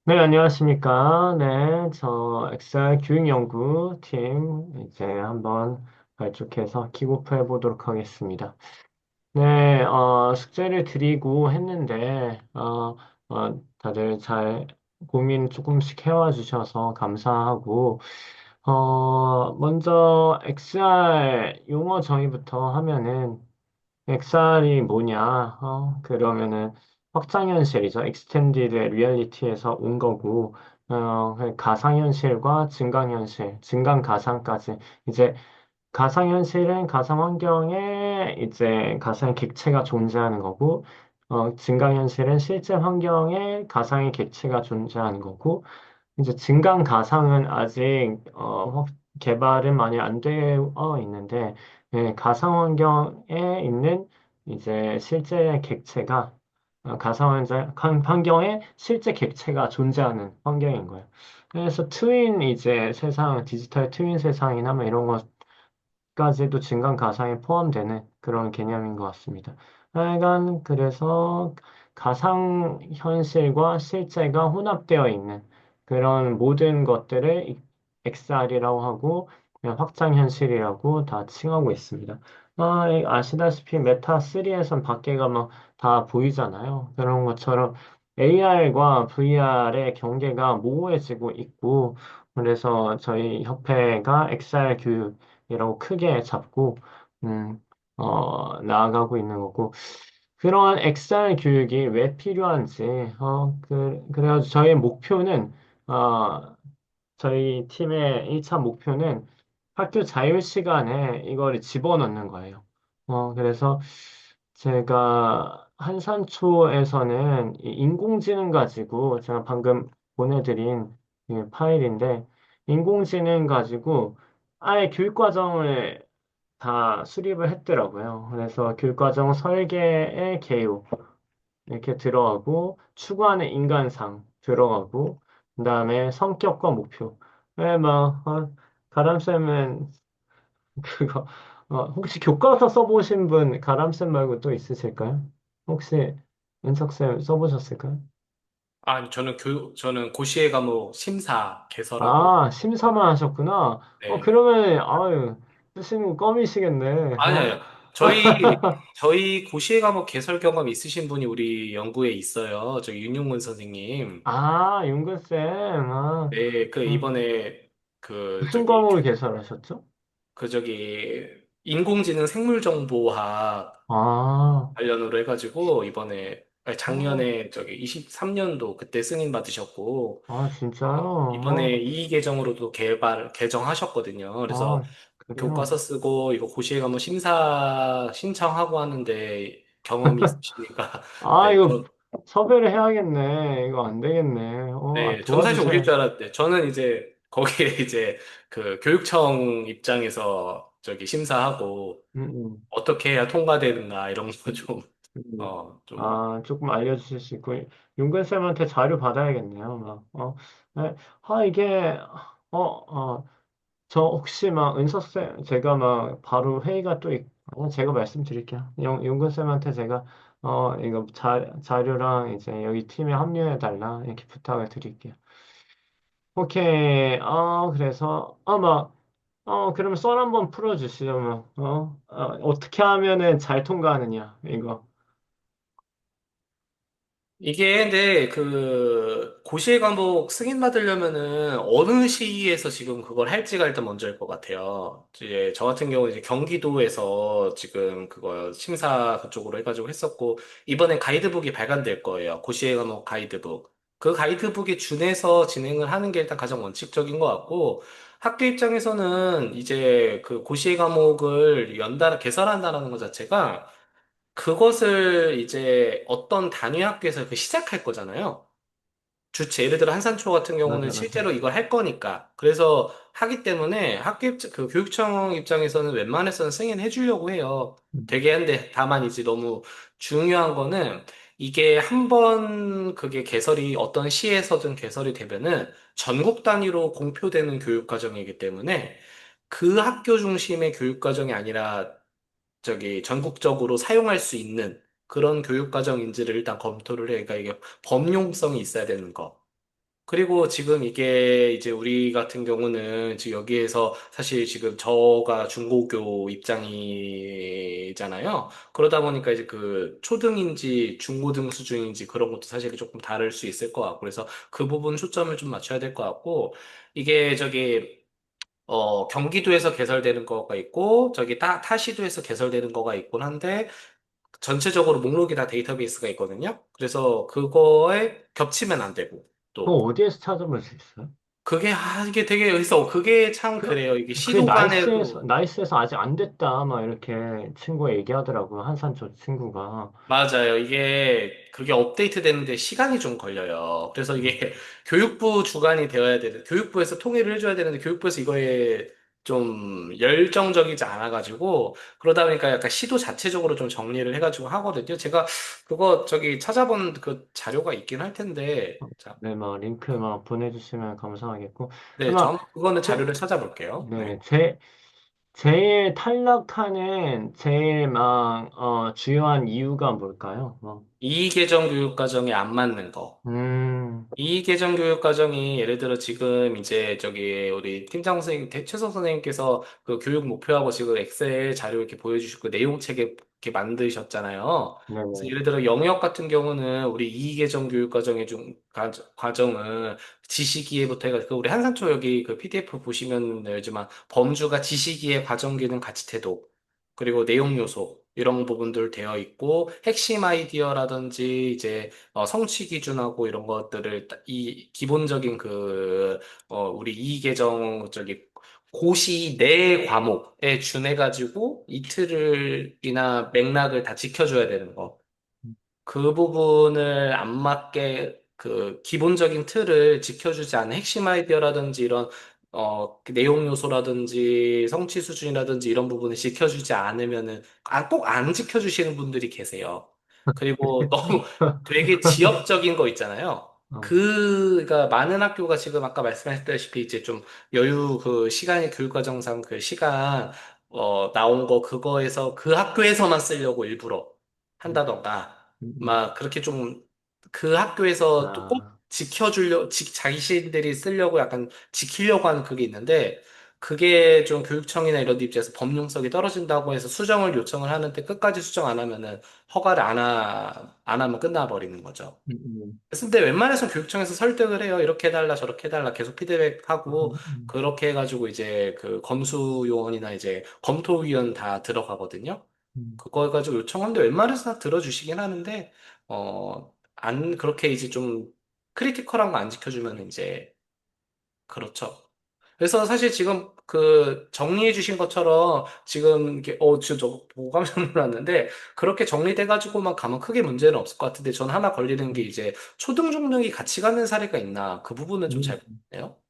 네, 안녕하십니까. 네, 저 엑셀 교육연구팀 이제 한번 발족해서 킥오프 해보도록 하겠습니다. 네, 숙제를 드리고 했는데, 다들 잘 고민 조금씩 해와 주셔서 감사하고, 먼저 XR 용어 정의부터 하면은, XR이 뭐냐? 그러면은 확장현실이죠. Extended Reality에서 온 거고, 그 가상현실과 증강현실, 증강가상까지. 이제 가상현실은 가상 환경에 이제 가상의 객체가 존재하는 거고, 증강현실은 실제 환경에 가상의 객체가 존재하는 거고, 이제 증강 가상은 아직 개발은 많이 안 되어 있는데 가상 환경에 있는 이제 실제 객체가 환경에 실제 객체가 존재하는 환경인 거예요. 그래서 트윈 이제 세상 디지털 트윈 세상이나 뭐 이런 것까지도 증강 가상에 포함되는 그런 개념인 것 같습니다. 하여간 그래서 가상 현실과 실제가 혼합되어 있는 그런 모든 것들을 XR이라고 하고 그냥 확장 현실이라고 다 칭하고 있습니다. 아시다시피 메타 3에선 밖에가 막 다 보이잖아요. 그런 것처럼 AR과 VR의 경계가 모호해지고 있고 그래서 저희 협회가 XR 교육이라고 크게 잡고 음, 나아가고 있는 거고 그러한 XR 교육이 왜 필요한지 그래가지고 저희 목표는 어, 저희 팀의 1차 목표는 학교 자유 시간에 이거를 집어넣는 거예요. 그래서 제가 한산초에서는 이 인공지능 가지고 제가 방금 보내드린 이 파일인데 인공지능 가지고 아예 교육과정을 다 수립을 했더라고요. 그래서 교육과정 설계의 개요 이렇게 들어가고 추구하는 인간상 들어가고 그다음에 성격과 목표. 왜 막 가람쌤은 그거 혹시 교과서 써보신 분 가람쌤 말고 또 있으실까요? 혹시 은석쌤 써보셨을까요? 저는 고시의 과목 심사 개설하고, 아, 심사만 하셨구나. 네. 그러면 아유 쓰시는 거 껌이시겠네. 아니요. 저희 고시의 과목 개설 경험 있으신 분이 우리 연구에 있어요. 저기 윤용문 선생님. 아, 윤근쌤. 네, 음, 이번에, 무슨 과목을 개설하셨죠? 인공지능 생물정보학 아, 관련으로 해가지고, 어, 작년에 23년도 그때 승인 받으셨고, 진짜요? 이번에 이 계정으로도 개정하셨거든요. 그래서 교과서 그래요? 쓰고 이거 고시에 가면 심사 신청하고 하는데 경험이 있으시니까 네, 이거 섭외를 해야겠네. 이거 안 되겠네. 저는 사실 오실 줄 도와주셔야지. 알았는데 저는 이제 거기에 이제 그 교육청 입장에서 심사하고 음, 음, 어떻게 해야 통과되는가 이런 거 좀, 음. 좀 조금 알려주실 수 있고, 윤근쌤한테 자료 받아야겠네요. 네. 이게, 어, 어, 저 혹시 막 은서쌤, 제가 막 바로 회의가 또 제가 말씀드릴게요. 윤근쌤한테 제가, 이거 자료랑 이제 여기 팀에 합류해달라. 이렇게 부탁을 드릴게요. 오케이. 그래서, 그러면 썰 한번 풀어주시죠, 뭐. 어떻게 하면은 잘 통과하느냐, 이거. 이게 근데 그 고시의 과목 승인 받으려면은 어느 시에서 지금 그걸 할지가 일단 먼저일 것 같아요. 이제 저 같은 경우 이제 경기도에서 지금 그거 심사 그쪽으로 해가지고 했었고 이번에 가이드북이 발간될 거예요. 고시의 과목 가이드북. 그 가이드북에 준해서 진행을 하는 게 일단 가장 원칙적인 것 같고 학교 입장에서는 이제 그 고시의 과목을 연달아 개설한다는 것 자체가 그것을 이제 어떤 단위 학교에서 그 시작할 거잖아요. 예를 들어 한산초 같은 경우는 맞아, 맞아. 실제로 이걸 할 거니까. 그래서 하기 때문에 그 교육청 입장에서는 웬만해서는 승인해 주려고 해요. 음, 되게 한데 다만 이제 너무 중요한 거는 이게 한 번 그게 개설이 어떤 시에서든 개설이 되면은 전국 단위로 공표되는 교육 과정이기 때문에 그 학교 중심의 교육 과정이 아니라 전국적으로 사용할 수 있는 그런 교육 과정인지를 일단 검토를 해. 그러니까 이게 범용성이 있어야 되는 거. 그리고 지금 이게 이제 우리 같은 경우는 지금 여기에서 사실 지금 저가 중고교 입장이잖아요. 그러다 보니까 이제 그 초등인지 중고등 수준인지 그런 것도 사실 조금 다를 수 있을 것 같고 그래서 그 부분 초점을 좀 맞춰야 될 것 같고 이게 저기 경기도에서 개설되는 거가 있고 저기 타시도에서 개설되는 거가 있곤 한데 전체적으로 목록이 다 데이터베이스가 있거든요. 그래서 그거에 겹치면 안 되고 그거 또 어디에서 찾아볼 수 있어요? 이게 되게, 그래서 그게 참 그, 그래요. 이게 그게 시도 나이스에서, 간에도, 나이스에서 아직 안 됐다. 막 이렇게 친구가 얘기하더라고요. 한산초 친구가. 맞아요. 그게 업데이트 되는데 시간이 좀 걸려요. 그래서 음. 이게 교육부 주관이 되어야 되는, 교육부에서 통일을 해줘야 되는데, 교육부에서 이거에 좀 열정적이지 않아가지고, 그러다 보니까 약간 시도 자체적으로 좀 정리를 해가지고 하거든요. 제가 그거 저기 찾아본 그 자료가 있긴 할 텐데, 자, 네, 막 링크 막 보내주시면 감사하겠고. 네, 그러면 그거는 제, 자료를 찾아볼게요. 네. 네, 제일 탈락하는 제일 막, 주요한 이유가 뭘까요? 이계정 교육과정에 안 맞는 거. 음, 이 개정 교육 과정이 예를 들어 지금 이제 저기 우리 팀장 선생님, 최석 선생님께서 그 교육 목표하고 지금 엑셀 자료 이렇게 보여주시고 내용책 이렇게 만드셨잖아요. 그래서 네네. 예를 들어 영역 같은 경우는 우리 이 개정 교육 과정의 과정은 지시기에부터 해가지고 우리 한산초 여기 그 PDF 보시면 알지만 범주가 지시기에 과정기능 가치 태도 그리고 내용 요소 이런 부분들 되어 있고 핵심 아이디어라든지 이제 성취 기준하고 이런 것들을 이 기본적인 우리 이 계정 저기 고시 내 과목에 준해 가지고 이틀이나 맥락을 다 지켜줘야 되는 거. 그 부분을 안 맞게 그 기본적인 틀을 지켜주지 않은 핵심 아이디어라든지 이런 그 내용 요소라든지 성취 수준이라든지 이런 부분을 지켜주지 않으면은 꼭 안 지켜주시는 분들이 계세요. 그리고 너무 되게 지역적인 거 있잖아요. 어, 그러니까 많은 학교가 지금 아까 말씀하셨다시피 이제 좀 여유 그 시간이 교육과정상 그 시간 나온 거 그거에서 그 학교에서만 쓰려고 일부러 음, 한다던가 음. 막 그렇게 좀 그 학교에서 또 꼭 아, 자기신들이 쓰려고 약간 지키려고 하는 그게 있는데 그게 좀 교육청이나 이런 데 입장에서 법용성이 떨어진다고 해서 수정을 요청을 하는데 끝까지 수정 안 하면은 허가를 안 하면 끝나버리는 거죠. 음, 음. 근데 웬만해서 교육청에서 설득을 해요. 이렇게 해달라, 저렇게 해달라 계속 피드백하고 그렇게 해가지고 이제 그 검수요원이나 이제 검토위원 다 들어가거든요. 음. 그거 해가지고 요청하는데 웬만해서 다 들어주시긴 하는데, 안, 그렇게 이제 좀 크리티컬한 거 안 지켜주면 이제, 그렇죠. 그래서 사실 지금 그 정리해 주신 것처럼 지금 이게, 저 보고 깜짝 놀랐는데, 그렇게 정리돼가지고만 가면 크게 문제는 없을 것 같은데, 전 하나 걸리는 게 음. 이제 초등 중등이 같이 가는 사례가 있나, 그 부분은 좀 잘 음. 모르겠네요.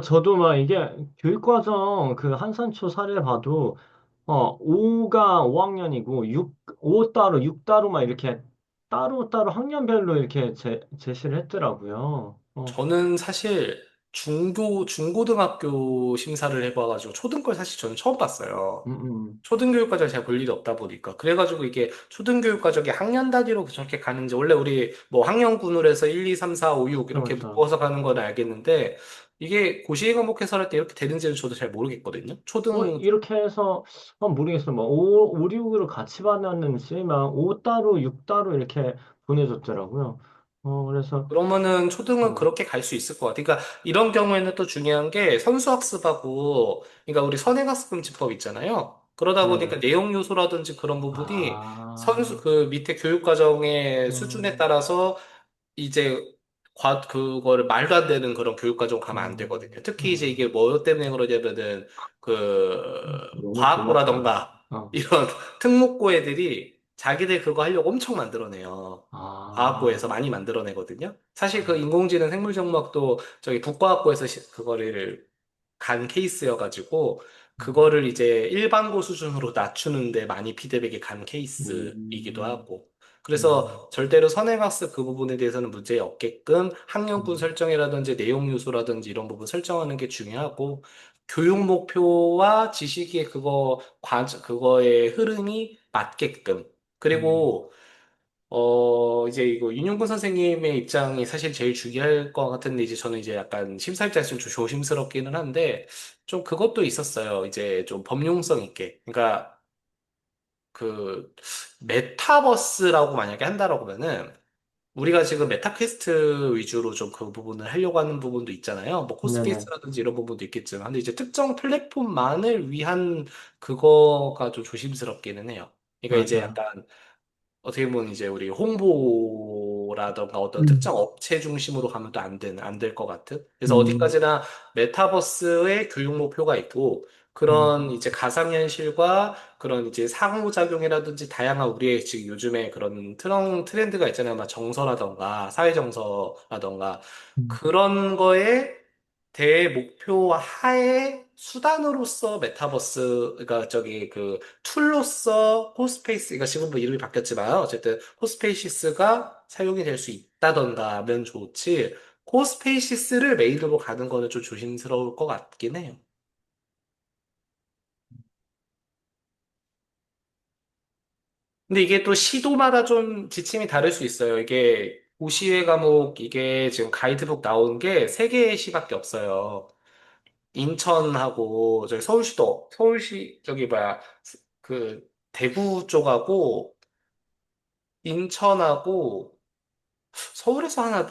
저도 막 이게 교육과정 그 한산초 사례 봐도, 5가 5학년이고, 5 따로, 6 따로 막 이렇게 따로 학년별로 이렇게 제시를 했더라고요. 저는 사실 중고등학교 심사를 해봐가지고 초등 걸 사실 저는 처음 봤어요. 음, 음. 초등교육과정을 잘 볼 일이 없다 보니까. 그래가지고 이게 초등교육과정이 학년 단위로 저렇게 가는지, 원래 우리 뭐 학년군으로 해서 1, 2, 3, 4, 5, 6 그렇죠, 이렇게 그렇죠. 묶어서 가는 건 알겠는데, 이게 고시의 과목 해설할 때 이렇게 되는지는 저도 잘 모르겠거든요. 이렇게 해서, 모르겠어. 뭐, 5, 6으로 같이 받았는지, 막, 5 따로, 6 따로 이렇게 보내줬더라고요. 그래서, 그러면은 초등은 어, 그렇게 갈 수 있을 것 같아. 그러니까 이런 경우에는 또 중요한 게 선수학습하고, 그러니까 우리 선행학습금지법 있잖아요. 그러다 보니까 네네. 내용 요소라든지 그런 부분이 아, 그 밑에 교육과정의 수준에 음, 따라서 이제 그거를 말도 안 되는 그런 교육과정 가면 안 음, 되거든요. 특히 이제 이게 음. 뭐 때문에 그러냐면은 너무 고맙다. 과학고라던가 이런 특목고 애들이 자기들 그거 하려고 엄청 만들어내요. 과학고에서 아, 많이 만들어내거든요. 사실 그 아, 인공지능 생물정보학도 저기 북과학고에서 그거를 간 케이스여가지고 음, 그거를 이제 일반고 수준으로 낮추는데 많이 피드백이 간 케이스이기도 음, 하고. 음, 그래서 절대로 선행학습 그 부분에 대해서는 문제 없게끔 학년군 음, 설정이라든지 내용 요소라든지 이런 부분 설정하는 게 중요하고 교육 목표와 지식의 그거의 흐름이 맞게끔 음, 그리고 이제 이거 윤용근 선생님의 입장이 사실 제일 중요할 것 같은데, 이제 저는 이제 약간 심사 입장에서 좀 조심스럽기는 한데, 좀 그것도 있었어요. 이제 좀 범용성 있게. 그러니까 그 메타버스라고 만약에 한다라고 하면은, 우리가 지금 메타퀘스트 위주로 좀 그 부분을 하려고 하는 부분도 있잖아요. 뭐 네네. 코스페이스라든지 이런 부분도 있겠지만, 근데 이제 특정 플랫폼만을 위한 그거가 좀 조심스럽기는 해요. 그러니까 이제 맞아. 약간 어떻게 보면 이제 우리 홍보라던가 어떤 음. 특정 업체 중심으로 가면 또 안 될 것 같은. 그래서 음. 어디까지나 메타버스의 교육 목표가 있고, 음. 그런 이제 가상현실과 그런 이제 상호작용이라든지 다양한 우리의 지금 요즘에 그런 트렌드가 있잖아요. 막 정서라던가 사회정서라던가 음. 그런 거에 대 목표 하에 수단으로서 메타버스, 그러니까 저기 그 툴로서 호스페이스, 그러니까 지금 뭐 이름이 바뀌었지만 어쨌든 호스페이시스가 사용이 될 수 있다던가 하면 좋지, 호스페이시스를 메인으로 가는 거는 좀 조심스러울 것 같긴 해요. 근데 이게 또 시도마다 좀 지침이 다를 수 있어요. 이게 고시외 과목, 이게 지금 가이드북 나온 게 세 개의 시밖에 없어요. 인천하고 저기 서울시 저기 뭐야, 그 대구 쪽하고 인천하고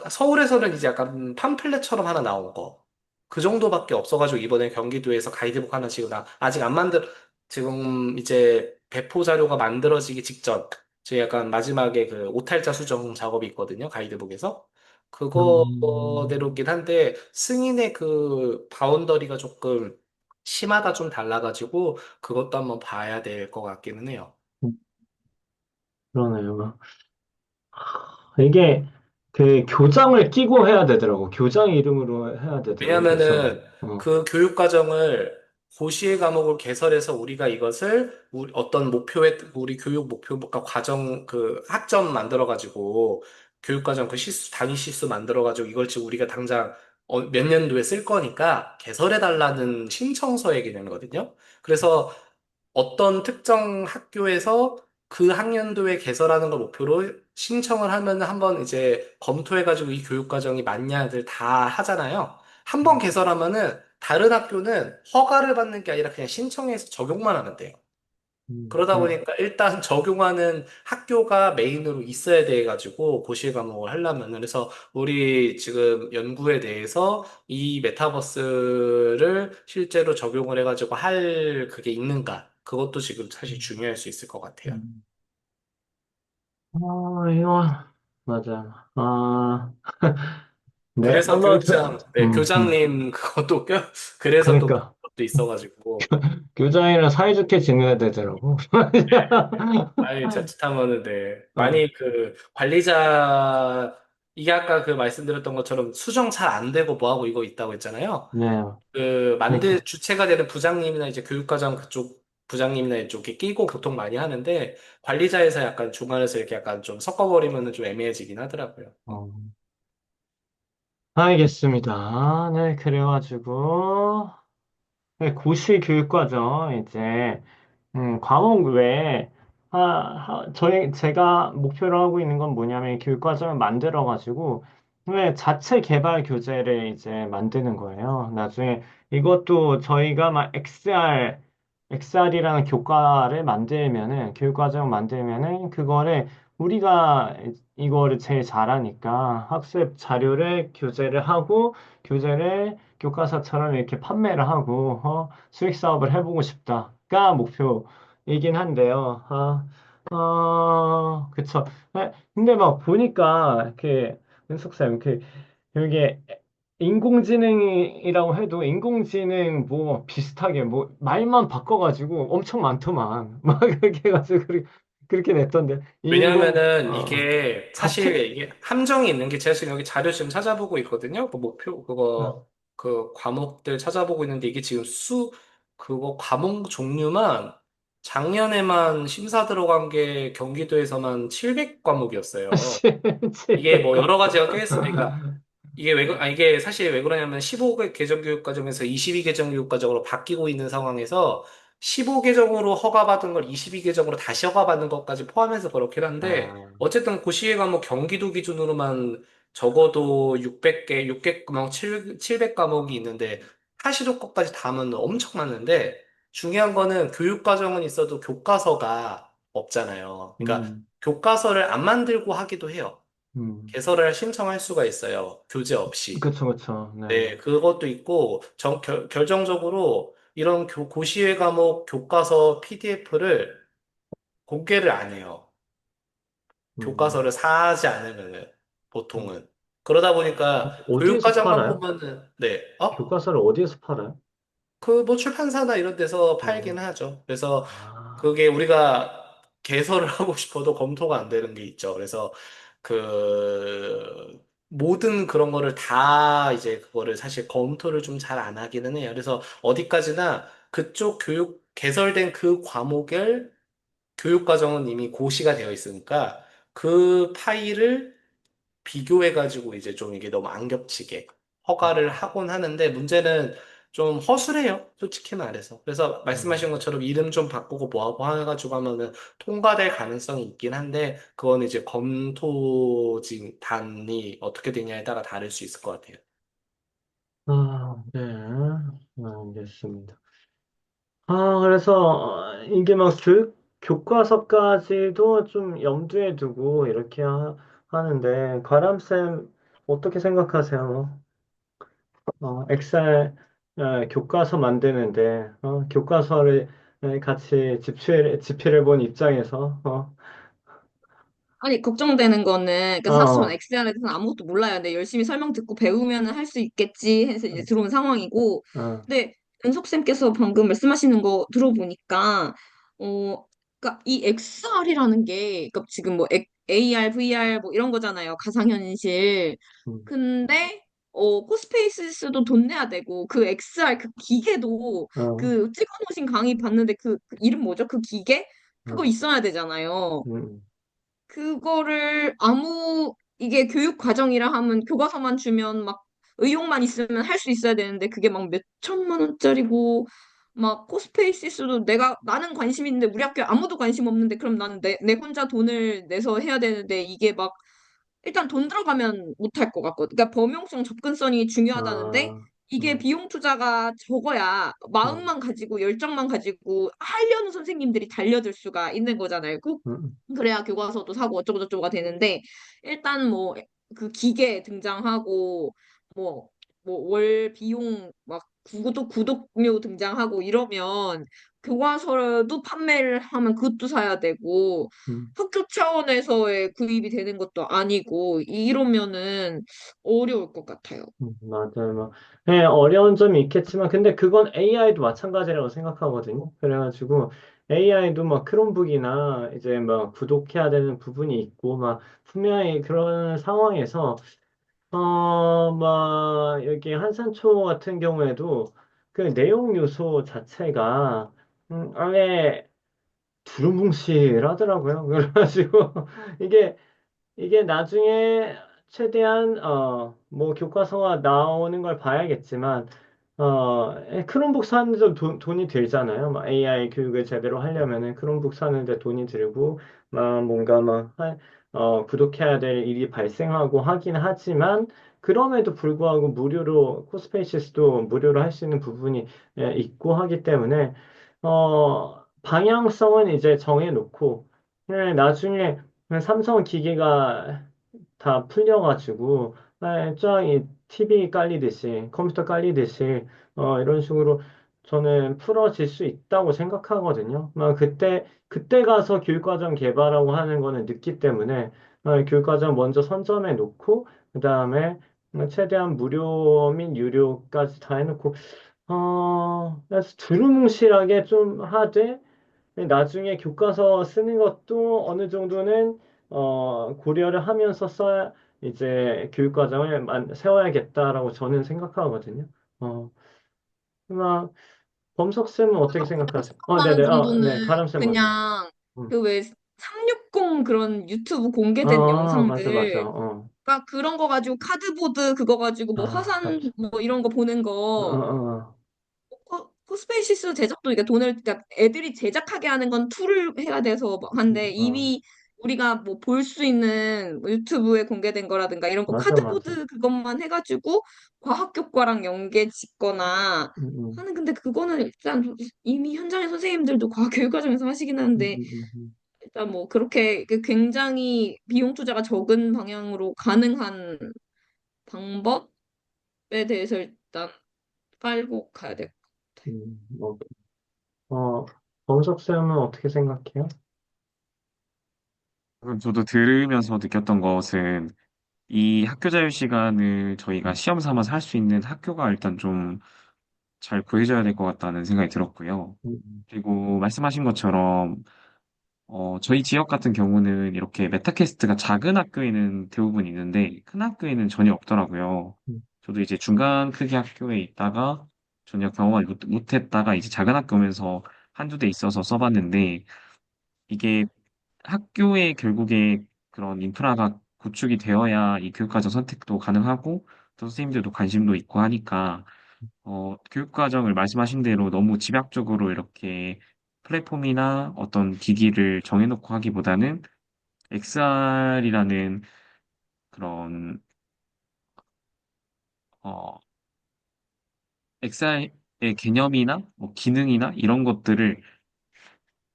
서울에서는 이제 약간 팜플렛처럼 하나 나온 거. 그 정도밖에 없어가지고 이번에 경기도에서 가이드북 하나 지금 아직 안 지금 이제 배포 자료가 만들어지기 직전. 지금 약간 마지막에 그 오탈자 수정 작업이 있거든요. 가이드북에서. 음. 그거대로긴 한데 승인의 그 바운더리가 조금 심하다 좀 달라가지고 그것도 한번 봐야 될 것 같기는 해요. 그러네요. 이게 그 교장을 끼고 해야 되더라고. 교장 이름으로 해야 되더라고. 그래서 왜냐면은 그 교육 과정을 고시의 과목을 개설해서 우리가 이것을 어떤 목표에 우리 교육 목표가 과정 그 학점 만들어 가지고 교육 과정 그 실수 단위 실수 만들어 가지고 이걸 지금 우리가 당장 몇 년도에 쓸 거니까 개설해 달라는 신청서의 개념이거든요. 그래서 어떤 특정 학교에서 그 학년도에 개설하는 걸 목표로 신청을 하면 한번 이제 검토해가지고 이 교육과정이 맞냐들 다 하잖아요. 한 번 개설하면은 다른 학교는 허가를 받는 게 아니라 그냥 신청해서 적용만 하면 돼요. 그러다 네. 보니까 일단 적용하는 학교가 메인으로 있어야 돼 가지고 고실 과목을 하려면, 그래서 우리 지금 연구에 대해서 이 메타버스를 실제로 적용을 해가지고 할 그게 있는가, 그것도 지금 사실 중요할 수 있을 것 같아요. 음. 이거, 맞아. 네, 그래서 한번 더, 네, 교장님 그것도 그래서 또 그러니까, 그것도 있어가지고. 교장이랑 사이좋게 지내야 되더라고. 아니, 자칫하면은, 네. 어, 많이 그, 관리자, 이게 아까 그 말씀드렸던 것처럼 수정 잘 안 되고 뭐하고 이거 있다고 했잖아요. 네, 그, 그러니까, 주체가 되는 부장님이나 이제 교육과정 그쪽 부장님이나 이쪽에 끼고 보통 많이 하는데, 관리자에서 약간 중간에서 이렇게 약간 좀 섞어버리면은 좀 애매해지긴 하더라고요. 어, 알겠습니다. 네, 그래가지고, 네, 고시 교육과정, 이제, 과목 외에, 제가 목표로 하고 있는 건 뭐냐면 교육과정을 만들어가지고, 왜 자체 개발 교재를 이제 만드는 거예요. 나중에 이것도 저희가 막 XR이라는 교과를 만들면은, 교육과정을 만들면은, 그거를 우리가 이거를 제일 잘하니까 학습 자료를 교재를 하고, 교재를 교과서처럼 이렇게 판매를 하고, 수익 사업을 해보고 싶다가 목표이긴 한데요. 그쵸. 근데 막 보니까, 은숙쌤, 이게 인공지능이라고 해도 인공지능 뭐 비슷하게 뭐 말만 바꿔가지고 엄청 많더만. 막 그렇게 해가지고 그렇게 냈던데. 왜냐하면은 이게 사실 같은, 이게 함정이 있는 게, 제가 지금 여기 자료 지금 찾아보고 있거든요. 그 목표 어, 그거 그 과목들 찾아보고 있는데, 이게 지금 그거 과목 종류만 작년에만 심사 들어간 게 경기도에서만 700과목이었어요. 이게 뭐 거. 여러 가지가 껴있습니다. 그러니까 이게 사실 왜 그러냐면 15개 개정교육과정에서 22개정교육과정으로 바뀌고 있는 상황에서 15계정으로 허가받은 걸 22계정으로 다시 허가받는 것까지 포함해서 그렇긴 한데, 아, 어쨌든 고시의 과목 경기도 기준으로만 적어도 600개, 600과목, 700과목이 있는데, 하시도 것까지 다 하면 엄청 많은데, 중요한 거는 교육과정은 있어도 교과서가 없잖아요. 그러니까 음, 교과서를 안 만들고 하기도 해요. 음. 개설을 신청할 수가 있어요. 교재 없이. 그쵸, 그쵸. 네. 네, 그것도 있고, 결정적으로 이런 고시외 과목 교과서 PDF를 공개를 안 해요. 음, 교과서를 사지 않으면은, 음. 보통은. 그러다 보니까 어디에서 교육과정만 팔아요? 보면은, 네, 교과서를 어디에서 팔아요? 그 뭐 출판사나 이런 데서 어, 팔긴 하죠. 그래서 아, 그게 우리가 개설을 하고 싶어도 검토가 안 되는 게 있죠. 그래서 그 모든 그런 거를 다 이제 그거를 사실 검토를 좀 잘 안 하기는 해요. 그래서 어디까지나 그쪽 교육 개설된 그 과목을 교육과정은 이미 고시가 되어 있으니까 그 파일을 비교해가지고 이제 좀 이게 너무 안 겹치게 허가를 하곤 하는데 문제는 좀 허술해요. 솔직히 말해서. 그래서 음. 말씀하신 것처럼 이름 좀 바꾸고 뭐하고 해가지고 하면은 통과될 가능성이 있긴 한데 그건 이제 검토진단이 어떻게 되냐에 따라 다를 수 있을 것 같아요. 네. 알겠습니다. 그래서 이게 막 교과서까지도 좀 염두에 두고 이렇게 하는데, 과람쌤 어떻게 생각하세요? 엑셀 교과서 만드는데, 교과서를 같이 집필을 본 입장에서, 아니, 걱정되는 거는, 그러니까 사실 저는 어, 엑셀에 대해서는 아무것도 몰라요. 근데 열심히 설명 듣고 배우면 할 수 있겠지 해서 이제 들어온 상황이고. 어, 근데 은석쌤께서 방금 말씀하시는 거 들어보니까, 그러니까 이 XR이라는 게, 그러니까 지금 뭐 AR, VR 뭐 이런 거잖아요. 가상현실. 음, 근데, 코스페이스도 돈 내야 되고, 그 XR 그 기계도 어, 그 찍어놓으신 강의 봤는데 그 이름 뭐죠? 그 기계? 그거 어, 있어야 되잖아요. 음, 그거를 이게 교육 과정이라 하면 교과서만 주면 막 의욕만 있으면 할 수 있어야 되는데 그게 막 몇 천만 원짜리고 막 코스페이시스도 나는 관심 있는데 우리 학교에 아무도 관심 없는데 그럼 나는 내 혼자 돈을 내서 해야 되는데 이게 막 일단 돈 들어가면 못할 것 같거든. 그러니까 범용성 접근성이 중요하다는데 아, 이게 음, 비용 투자가 적어야 음, 마음만 가지고 열정만 가지고 하려는 선생님들이 달려들 수가 있는 거잖아요. 음, 그래야 교과서도 사고 어쩌고저쩌고가 되는데 일단 뭐 그 기계 등장하고 뭐 월 비용 막 구독료 등장하고 이러면 교과서도 판매를 하면 그것도 사야 되고 음. 학교 차원에서의 구입이 되는 것도 아니고 이러면은 어려울 것 같아요. 맞아요. 뭐, 네, 어려운 점이 있겠지만, 근데 그건 AI도 마찬가지라고 생각하거든요. 그래가지고, AI도 막 크롬북이나 이제 막 구독해야 되는 부분이 있고, 막 분명히 그런 상황에서, 막 여기 한산초 같은 경우에도 그 내용 요소 자체가, 아예 두루뭉실하더라고요. 그래가지고, 이게 이게 나중에 최대한 뭐 교과서가 나오는 걸 봐야겠지만 크롬북 사는데 돈이 들잖아요. 막 AI 교육을 제대로 하려면은 크롬북 사는데 돈이 들고 막 뭔가 구독해야 될 일이 발생하고 하긴 하지만 그럼에도 불구하고 무료로 코스페이시스도 무료로 할 수 있는 부분이 있고 하기 때문에 방향성은 이제 정해놓고 나중에 삼성 기기가 다 풀려가지고 쫙이 TV 깔리듯이 컴퓨터 깔리듯이 이런 식으로 저는 풀어질 수 있다고 생각하거든요. 그때 가서 교육과정 개발하고 하는 거는 늦기 때문에 교육과정 먼저 선점해 놓고 그다음에 최대한 무료 및 유료까지 다 해놓고 그래서 두루뭉실하게 좀 하되 나중에 교과서 쓰는 것도 어느 정도는 고려를 하면서 써야 이제 교육과정을 세워야겠다라고 저는 생각하거든요. 어, 막 범석 쌤은 어떻게 생각하세요? 하는 네네, 네, 정도는 가람 쌤 먼저. 그냥 음. 그 왜 360 그런 유튜브 공개된 맞아, 맞아. 영상들 그러니까 그런 거 가지고 카드보드 그거 가지고 뭐 화산 맞아. 뭐 이런 거 보는 어, 거 어, 코스페이시스 제작도 이게 돈을 그러니까 애들이 제작하게 하는 건 툴을 해야 돼서 뭐 한데 어, 이미 우리가 뭐 볼 수 있는 뭐 유튜브에 공개된 거라든가 이런 거 맞아, 맞아. 카드보드 그것만 해가지고 과학 교과랑 연계 짓거나 음, 음, 하는 근데 그거는 일단 이미 현장의 선생님들도 과학 교육 과정에서 하시긴 하는데 음. 일단 뭐 그렇게 그 굉장히 비용 투자가 적은 방향으로 가능한 방법에 대해서 일단 깔고 가야 돼. 뭐, 범석 쌤은 어떻게 생각해요? 그럼 저도 들으면서 느꼈던 것은 이 학교 자유 시간을 저희가 시험 삼아서 할 수 있는 학교가 일단 좀 잘 구해져야 될 것 같다는 생각이 들었고요. 음, 그리고 말씀하신 것처럼 저희 지역 같은 경우는 이렇게 메타캐스트가 작은 학교에는 대부분 있는데 큰 학교에는 전혀 없더라고요. 음, 저도 이제 중간 크기 학교에 있다가 전혀 경험을 못했다가 이제 작은 학교 오면서 한두 대 있어서 써봤는데 이게 학교에 결국에 그런 인프라가 구축이 되어야 이 교육과정 선택도 가능하고 또 선생님들도 관심도 있고 하니까 교육과정을 말씀하신 대로 너무 집약적으로 이렇게 플랫폼이나 어떤 기기를 정해놓고 하기보다는 XR이라는 그런 어, XR의 개념이나 뭐 기능이나 이런 것들을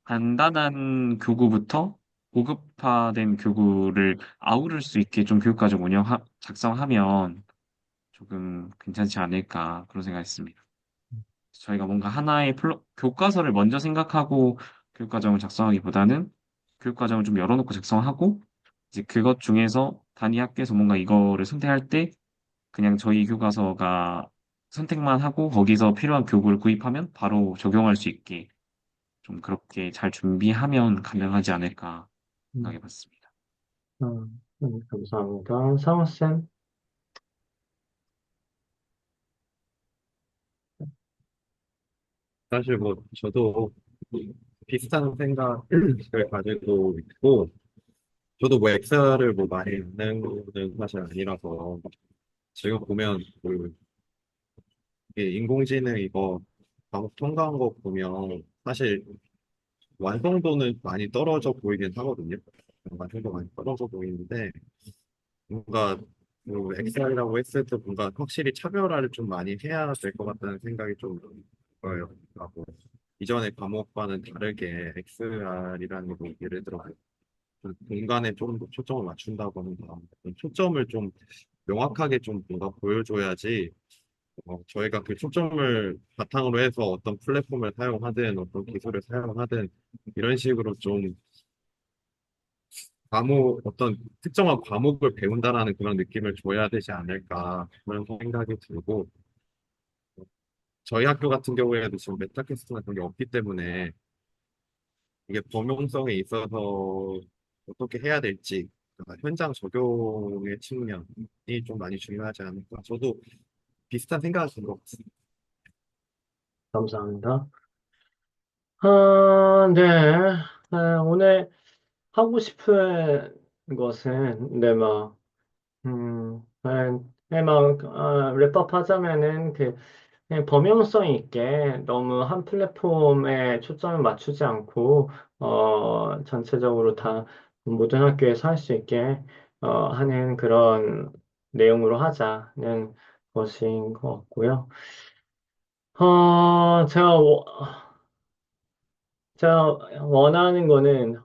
간단한 교구부터 고급화된 교구를 아우를 수 있게 좀 교육과정 작성하면 조금 괜찮지 않을까 그런 생각했습니다. 저희가 뭔가 하나의 교과서를 먼저 생각하고 교육과정을 작성하기보다는 교육과정을 좀 열어놓고 작성하고 이제 그것 중에서 단위 학교에서 뭔가 이거를 선택할 때 그냥 저희 교과서가 선택만 하고 거기서 필요한 교구를 구입하면 바로 적용할 수 있게 좀 그렇게 잘 준비하면 가능하지 않을까 음, 생각해봤습니다. 감사합니다. 상호 쌤. 사실 뭐 저도 비슷한 생각을 가지고 있고 저도 뭐 엑셀을 뭐 많이 읽는 거는 사실 아니라서 지금 보면 그 이게 인공지능 이거 과목 통과한 거 보면 사실 완성도는 많이 떨어져 보이긴 하거든요. 완성도 많이 떨어져 보이는데 뭔가 그 엑셀이라고 했을 때 뭔가 확실히 차별화를 좀 많이 해야 될 것 같다는 생각이 좀 들어요. 하고 이전의 과목과는 다르게 XR이라는 거 예를 들어 그 공간에 좀 더 초점을 맞춘다거나 초점을 좀 명확하게 좀 뭔가 보여줘야지 저희가 그 초점을 바탕으로 해서 어떤 플랫폼을 사용하든 어떤 기술을 사용하든 이런 식으로 좀 어떤 특정한 과목을 배운다라는 그런 느낌을 줘야 되지 않을까 그런 생각이 들고 저희 학교 같은 경우에도 지금 메타캐스트 같은 게 없기 때문에 이게 범용성에 있어서 어떻게 해야 될지 현장 적용의 측면이 좀 많이 중요하지 않을까 저도 비슷한 생각을 든것 같습니다. 감사합니다. 네. 오늘 하고 싶은 것은, 랩업 하자면은, 그냥 범용성 있게 너무 한 플랫폼에 초점을 맞추지 않고, 전체적으로 다 모든 학교에서 할 수 있게, 하는 그런 내용으로 하자는 것인 것 같고요. 어, 제가, 워- 제가 원하는 거는,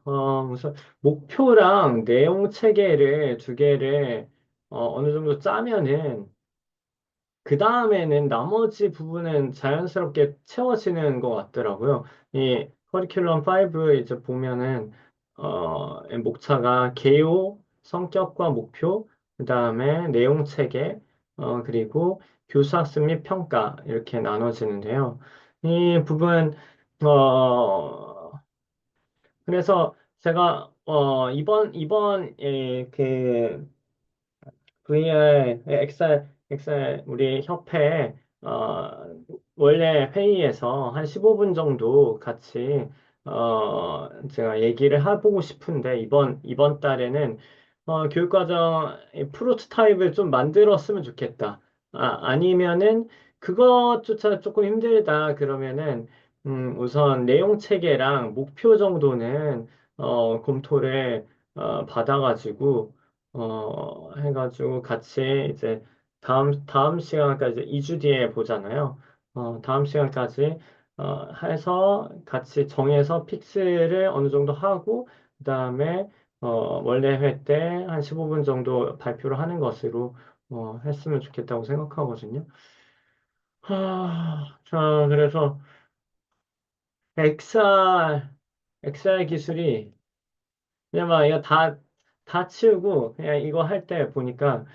우선 목표랑 내용 체계를 두 개를, 어느 정도 짜면은, 그 다음에는 나머지 부분은 자연스럽게 채워지는 것 같더라고요. 이 커리큘럼 5 이제 보면은, 목차가 개요, 성격과 목표, 그 다음에 내용 체계, 그리고 교수 학습 및 평가 이렇게 나눠지는데요. 이 부분, 어, 그래서 제가, 이번, VR, 엑셀, 우리 협회, 원래 회의에서 한 15분 정도 같이, 제가 얘기를 해보고 싶은데, 이번 달에는, 교육과정 프로토타입을 좀 만들었으면 좋겠다. 아니면은, 그것조차 조금 힘들다 그러면은 우선 내용 체계랑 목표 정도는 검토를 받아가지고 해가지고 같이 이제 다음 시간까지 2주 뒤에 보잖아요. 다음 시간까지 해서 같이 정해서 픽스를 어느 정도 하고 그다음에 원래 회 때 한 15분 정도 발표를 하는 것으로 했으면 좋겠다고 생각하거든요. 자, 그래서 XR, XR 기술이 그냥 막 이거 다 치우고 그냥 이거 할 때 보니까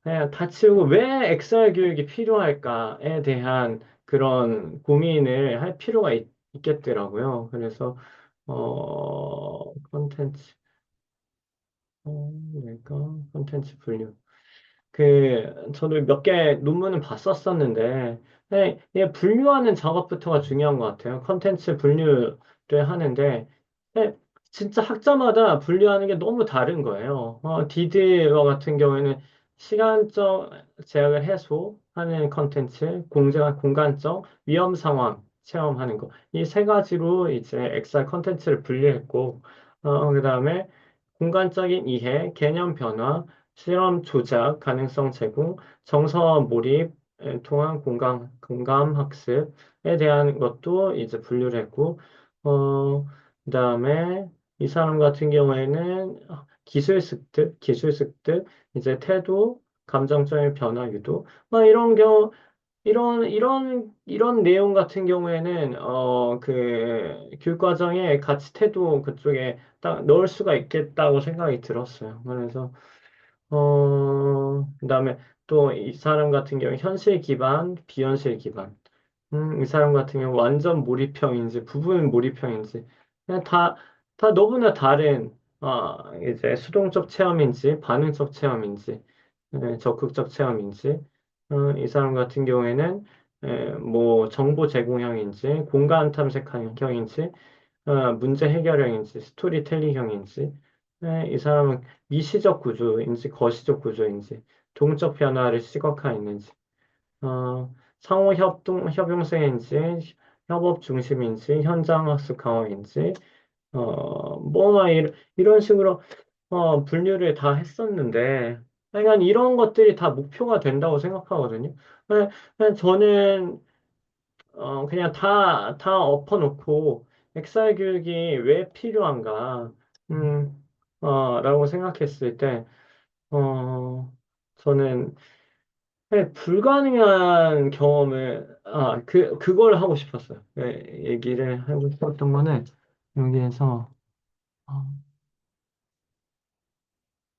그냥 다 치우고 왜 XR 교육이 필요할까에 대한 그런 고민을 할 필요가 있겠더라고요. 그래서 컨텐츠, 그러니까 컨텐츠 분류. 저도 몇 개 논문은 봤었었는데, 네, 이게 분류하는 작업부터가 중요한 것 같아요. 컨텐츠 분류를 하는데, 네, 진짜 학자마다 분류하는 게 너무 다른 거예요. 디드와 같은 경우에는 시간적 제약을 해소하는 컨텐츠, 공간적 위험 상황 체험하는 거. 이 세 가지로 이제 엑셀 컨텐츠를 분류했고, 그다음에 공간적인 이해, 개념 변화, 실험 조작, 가능성 제공, 정서 몰입에 통한 공감 학습에 대한 것도 이제 분류를 했고, 그다음에 이 사람 같은 경우에는 기술 습득, 이제 태도, 감정적인 변화 유도, 막 이런 경우, 이런 내용 같은 경우에는, 교육과정에 같이 태도 그쪽에 딱 넣을 수가 있겠다고 생각이 들었어요. 그래서, 그다음에 또 이 사람 같은 경우 현실 기반, 비현실 기반. 이 사람 같은 경우 완전 몰입형인지 부분 몰입형인지 그냥 다 너무나 다른 이제 수동적 체험인지 반응적 체험인지 적극적 체험인지 이 사람 같은 경우에는 뭐 정보 제공형인지 공간 탐색형인지 문제 해결형인지 스토리텔링형인지 이 사람은 미시적 구조인지 거시적 구조인지 동적 변화를 시각화했는지 상호 협용성인지 협업 중심인지 현장 학습 강화인지 뭐막 이런 식으로 분류를 다 했었는데 약간 이런 것들이 다 목표가 된다고 생각하거든요. 저는 그냥 다 엎어놓고 엑셀 교육이 왜 필요한가, 라고 생각했을 때, 저는 불가능한 경험을, 그걸 하고 싶었어요. 얘기를 하고 싶었던 거는 여기에서,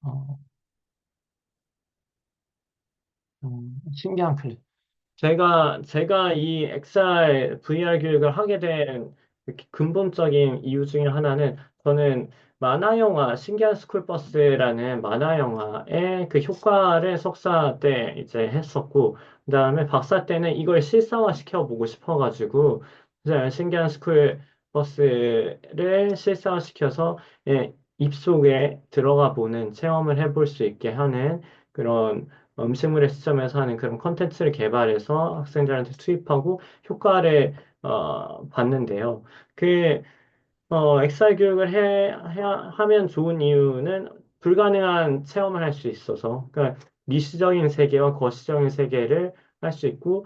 어, 어, 신기한 클립. 제가 이 XR, VR 교육을 하게 된 이렇게 근본적인 이유 중에 하나는 저는 만화 영화, 신기한 스쿨버스라는 만화 영화의 그 효과를 석사 때 이제 했었고, 그다음에 박사 때는 이걸 실사화 시켜보고 싶어가지고, 이제 신기한 스쿨버스를 실사화 시켜서 입속에 들어가 보는 체험을 해볼 수 있게 하는 그런 음식물의 시점에서 하는 그런 컨텐츠를 개발해서 학생들한테 투입하고 효과를 봤는데요. 그 XR 교육을 하면 좋은 이유는 불가능한 체험을 할 수 있어서, 그러니까 미시적인 세계와 거시적인 세계를 할 수 있고,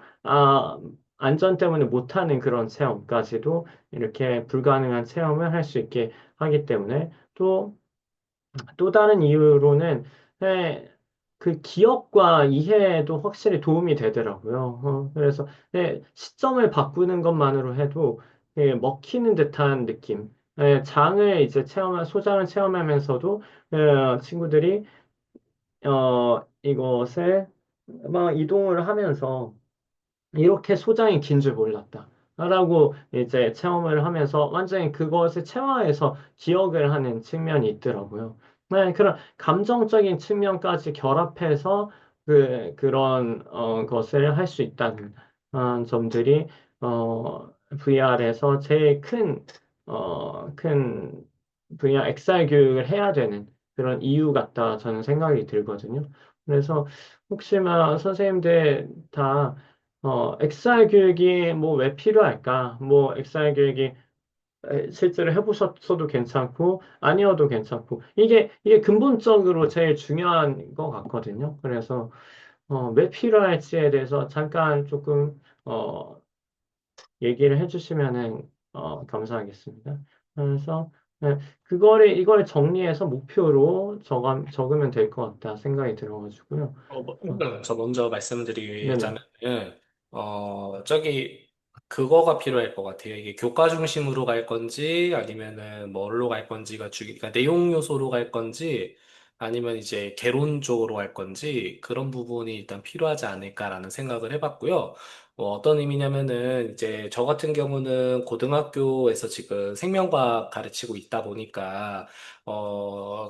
안전 때문에 못하는 그런 체험까지도 이렇게 불가능한 체험을 할 수 있게 하기 때문에 또 다른 이유로는 네, 그 기억과 이해에도 확실히 도움이 되더라고요. 그래서 시점을 바꾸는 것만으로 해도 먹히는 듯한 느낌. 장을 이제 소장을 체험하면서도 친구들이 이것을 막 이동을 하면서 이렇게 소장이 긴 줄 몰랐다. 라고 이제 체험을 하면서 완전히 그것을 체화해서 기억을 하는 측면이 있더라고요. 네, 그런 감정적인 측면까지 결합해서 그런 것을 할 수 있다는 점들이 VR에서 제일 큰 VR XR 교육을 해야 되는 그런 이유 같다 저는 생각이 들거든요. 그래서 혹시나 선생님들 다 XR 교육이 뭐 왜 필요할까? 뭐 XR 교육이 실제로 해보셨어도 괜찮고 아니어도 괜찮고 이게 근본적으로 제일 중요한 것 같거든요. 그래서 왜 필요할지에 대해서 잠깐 조금 얘기를 해주시면은 감사하겠습니다. 그래서 이걸 정리해서 목표로 적으면 될 것 같다 생각이 들어가지고요. 어, 저 먼저 네네. 말씀드리자면은, 저기, 그거가 필요할 것 같아요. 이게 교과 중심으로 갈 건지, 아니면은 뭘로 갈 건지가 그러니까 내용 요소로 갈 건지, 아니면 이제 개론 쪽으로 갈 건지, 그런 부분이 일단 필요하지 않을까라는 생각을 해봤고요. 어떤 의미냐면은, 이제 저 같은 경우는 고등학교에서 지금 생명과학 가르치고 있다 보니까,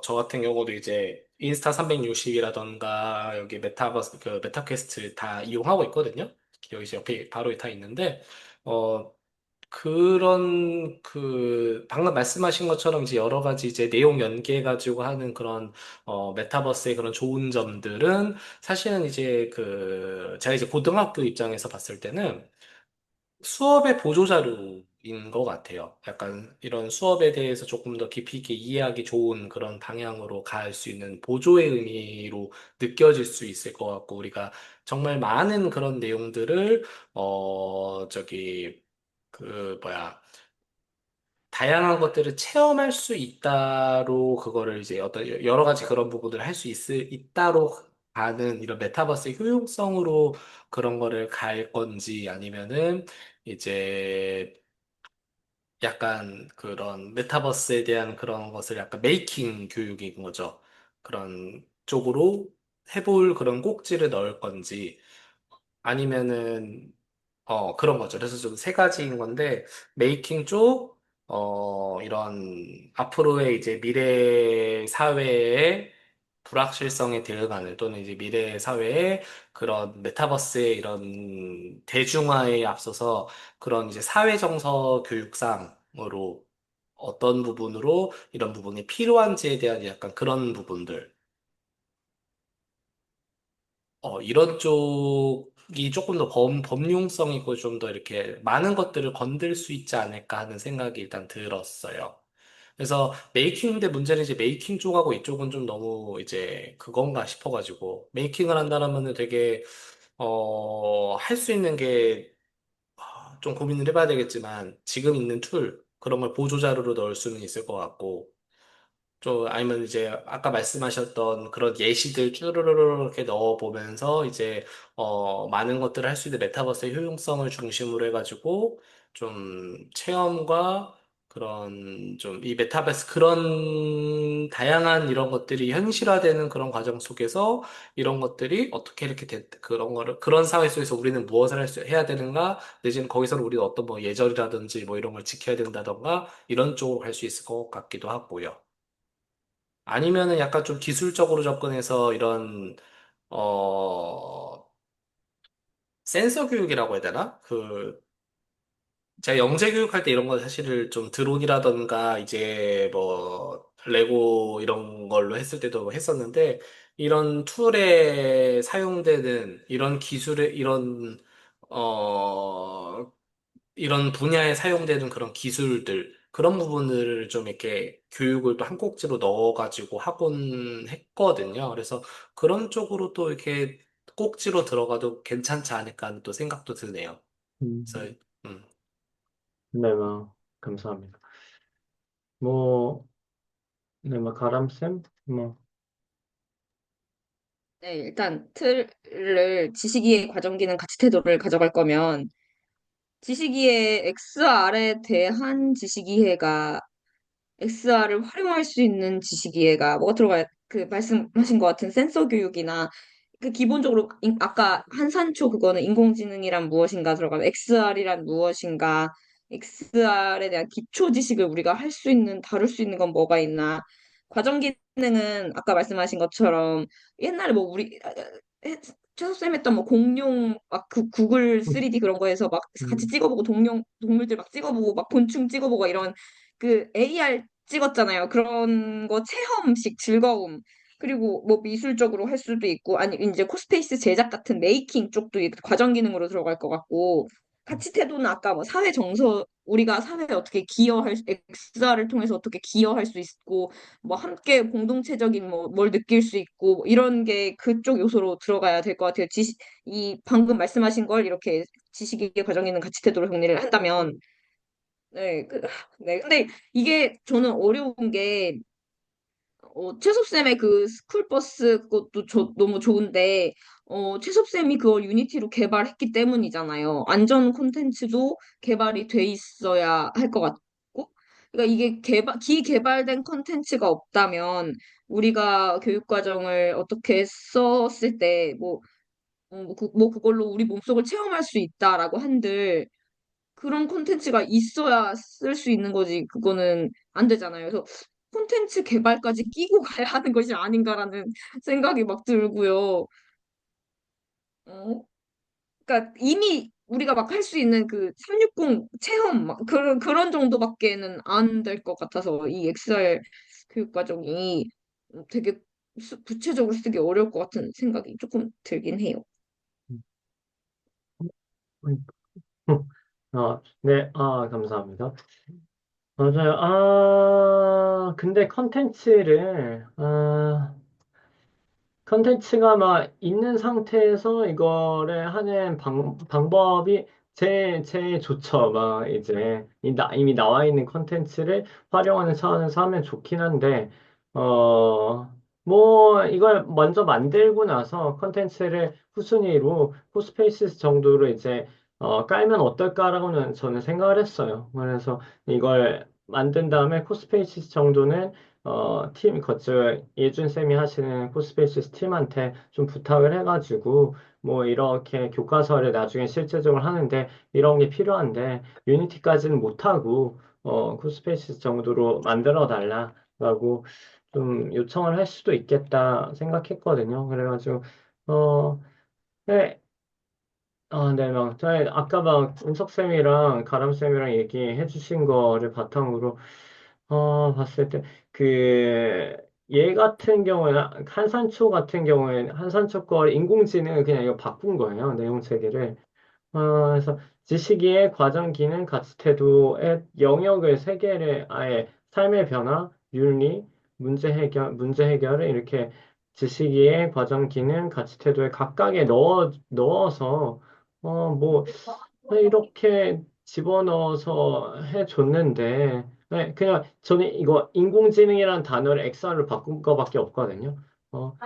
저 같은 경우도 이제 인스타 360이라던가 여기 메타버스, 그 메타퀘스트 다 이용하고 있거든요. 여기 이제 옆에 바로 다 있는데, 어, 방금 말씀하신 것처럼 이제 여러 가지 이제 내용 연계해가지고 하는 그런, 메타버스의 그런 좋은 점들은 사실은 이제 제가 이제 고등학교 입장에서 봤을 때는 수업의 보조자료인 것 같아요. 약간 이런 수업에 대해서 조금 더 깊이 있게 이해하기 좋은 그런 방향으로 갈 수 있는 보조의 의미로 느껴질 수 있을 것 같고, 우리가 정말 많은 그런 내용들을, 뭐야, 다양한 것들을 체험할 수 있다로 그거를 이제 어떤 여러 가지 그런 부분들을 할 수 있다로 가는 이런 메타버스의 효용성으로 그런 거를 갈 건지 아니면은 이제 약간 그런 메타버스에 대한 그런 것을 약간 메이킹 교육인 거죠. 그런 쪽으로 해볼 그런 꼭지를 넣을 건지 아니면은 그런 거죠. 그래서 좀 세 가지인 건데, 메이킹 쪽, 이런 앞으로의 이제 미래 사회의 불확실성에 대응하는 또는 이제 미래 사회의 그런 메타버스의 이런 대중화에 앞서서 그런 이제 사회 정서 교육상으로 어떤 부분으로 이런 부분이 필요한지에 대한 약간 그런 부분들. 이런 쪽이 조금 더 범용성 있고 좀 더 이렇게 많은 것들을 건들 수 있지 않을까 하는 생각이 일단 들었어요. 그래서 메이킹인데 문제는 이제 메이킹 쪽하고 이쪽은 좀 너무 이제 그건가 싶어가지고 메이킹을 한다면은 되게 할 수 있는 게 좀 고민을 해봐야 되겠지만 지금 있는 툴 그런 걸 보조자료로 넣을 수는 있을 것 같고 좀 아니면 이제 아까 말씀하셨던 그런 예시들 쭈루루루 이렇게 넣어보면서 이제 많은 것들을 할 수 있는 메타버스의 효용성을 중심으로 해가지고 좀 체험과 그런 좀 이 메타버스 그런 다양한 이런 것들이 현실화되는 그런 과정 속에서 이런 것들이 어떻게 이렇게 그런 거를 그런 사회 속에서 우리는 무엇을 해야 되는가 내지는 거기서는 우리는 어떤 뭐 예절이라든지 뭐 이런 걸 지켜야 된다던가 이런 쪽으로 갈 수 있을 것 같기도 하고요. 아니면은 약간 좀 기술적으로 접근해서 이런, 어, 센서 교육이라고 해야 되나? 제가 영재 교육할 때 이런 거 사실을 좀 드론이라던가 이제 뭐, 레고 이런 걸로 했을 때도 했었는데, 이런 툴에 사용되는 이런 기술의, 이런 분야에 사용되는 그런 기술들, 그런 부분을 좀 이렇게 교육을 또 한 꼭지로 넣어가지고 하곤 했거든요. 그래서 그런 쪽으로 또 이렇게 꼭지로 들어가도 괜찮지 않을까 하는 또 생각도 드네요. 그래서, 음, 음. 네, 감사합니다. 뭐, 네, 가람쌤? 네, 일단 틀을 지식이해 과정기능 가치 태도를 가져갈 거면 지식이해 XR에 대한 지식이해가 XR을 활용할 수 있는 지식이해가 뭐가 들어가야 그 말씀하신 것 같은 센서 교육이나 그 기본적으로 아까 한산초 그거는 인공지능이란 무엇인가 들어가면 XR이란 무엇인가 XR에 대한 기초 지식을 우리가 할 수 있는 다룰 수 있는 건 뭐가 있나 과정 기능은 아까 말씀하신 것처럼 옛날에 뭐 우리 최소쌤 했던 뭐 공룡 막 그 구글 3D 그런 거에서 막 같이 음, 찍어보고 동물들 막 찍어보고 막 곤충 찍어보고 이런 그 AR 찍었잖아요. 그런 거 체험식 즐거움. 그리고 뭐 미술적으로 할 수도 있고, 아니 이제 코스페이스 제작 같은 메이킹 쪽도 과정 기능으로 들어갈 것 같고, 가치 태도는 아까 뭐 사회 정서, 우리가 사회에 어떻게 기여할 엑스아를 통해서 어떻게 기여할 수 있고, 뭐 함께 공동체적인 뭐 뭘 느낄 수 있고, 뭐 이런 게 그쪽 요소로 들어가야 될 것 같아요. 이 방금 말씀하신 걸 이렇게 지식의 과정 있는 가치 태도로 정리를 한다면, 네, 네. 근데 이게 저는 어려운 게, 채섭쌤의 그 스쿨버스 것도 너무 좋은데, 채섭쌤이 그걸 유니티로 개발했기 때문이잖아요. 안전 콘텐츠도 개발이 돼 있어야 할 것 같고, 그러니까 이게 기개발된 콘텐츠가 없다면, 우리가 교육과정을 어떻게 썼을 때, 뭐 그걸로 우리 몸속을 체험할 수 있다라고 한들, 그런 콘텐츠가 있어야 쓸 수 있는 거지. 그거는 안 되잖아요. 그래서 콘텐츠 개발까지 끼고 가야 하는 것이 아닌가라는 생각이 막 들고요. 어? 그러니까 이미 우리가 막 할 수 있는 그 360 체험 막 그런 정도밖에는 안 될 것 같아서 이 XR 교육 과정이 되게 구체적으로 쓰기 어려울 것 같은 생각이 조금 들긴 해요. 네, 감사합니다. 맞아요. 근데 컨텐츠가 막 있는 상태에서 이거를 하는 방법이 제일 좋죠. 막 이제 이미 나와 있는 컨텐츠를 활용하는 차원에서 하면 좋긴 한데, 뭐 이걸 먼저 만들고 나서 컨텐츠를 후순위로 코스페이스 정도로 이제 깔면 어떨까라고는 저는 생각을 했어요. 그래서 이걸 만든 다음에 코스페이스 정도는 예준 쌤이 하시는 코스페이스 팀한테 좀 부탁을 해가지고, 뭐, 이렇게 교과서를 나중에 실제적으로 하는데, 이런 게 필요한데, 유니티까지는 못하고, 코스페이스 정도로 만들어 달라고 좀 요청을 할 수도 있겠다 생각했거든요. 그래가지고, 어, 네, 네, 저희 아까 막 은석쌤이랑 가람쌤이랑 얘기해 주신 거를 바탕으로 봤을 때, 얘 같은 경우에는, 한산초 거 인공지능을 그냥 이거 바꾼 거예요. 내용 체계를. 그래서 지식의 과정, 기능, 가치, 태도의 영역을 세 개를 아예 삶의 변화, 윤리, 문제 해결을 이렇게 지식의 과정, 기능, 가치, 태도에 각각에 넣어서, 뭐, 이렇게 집어넣어서 해줬는데, 네, 그냥 저는 이거 인공지능이라는 단어를 엑셀로 바꾼 거밖에 없거든요. 어,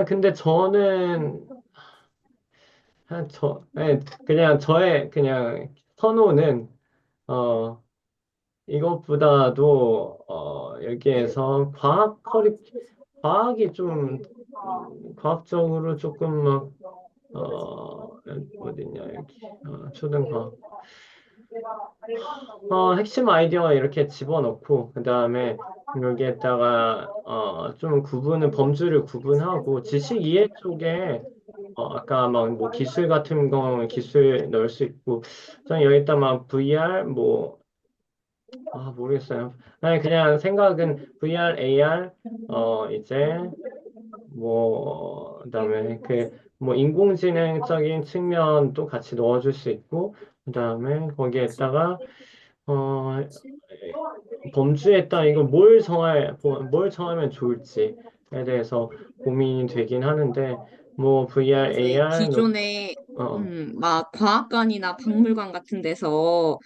근데 저는, 네, 그냥 저의 그냥 선호는, 어, 이것보다도, 여기에서 과학이 좀, 과학적으로 조금 막, 어딨냐, 여기, 초등과학. 핵심 아이디어 이렇게 집어넣고, 그 다음에 여기에다가, 범주를 구분하고, 지식 이해 쪽에, 아까 막 뭐 기술 같은 거, 기술 넣을 수 있고, 저는 여기다 막 VR, 모르겠어요. 아니, 그냥 생각은 VR, AR, 이제, 그다음에 뭐 인공지능적인 측면도 같이 넣어줄 수 있고, 그다음에 거기에다가 어 범주에다 이거 뭘 정하면 좋을지에 대해서 고민이 되긴 하는데, 뭐 VR, 저희 AR, 기존에 막 과학관이나 박물관 같은 데서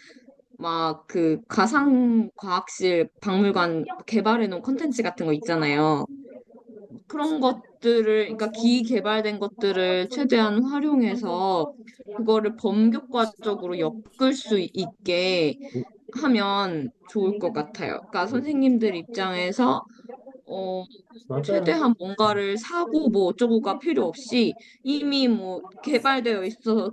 막 그 가상과학실 박물관 개발해 놓은 콘텐츠 같은 거 있잖아요. 그런 것들을, 그러니까 기개발된 것들을 최대한 활용해서 그거를 범교과적으로 엮을 수 있게 하면 좋을 것 같아요. 그러니까 선생님들 입장에서 어, 맞아요. 최대한 뭔가를 사고 뭐 어쩌고가 필요 없이 이미 뭐 개발되어 있어서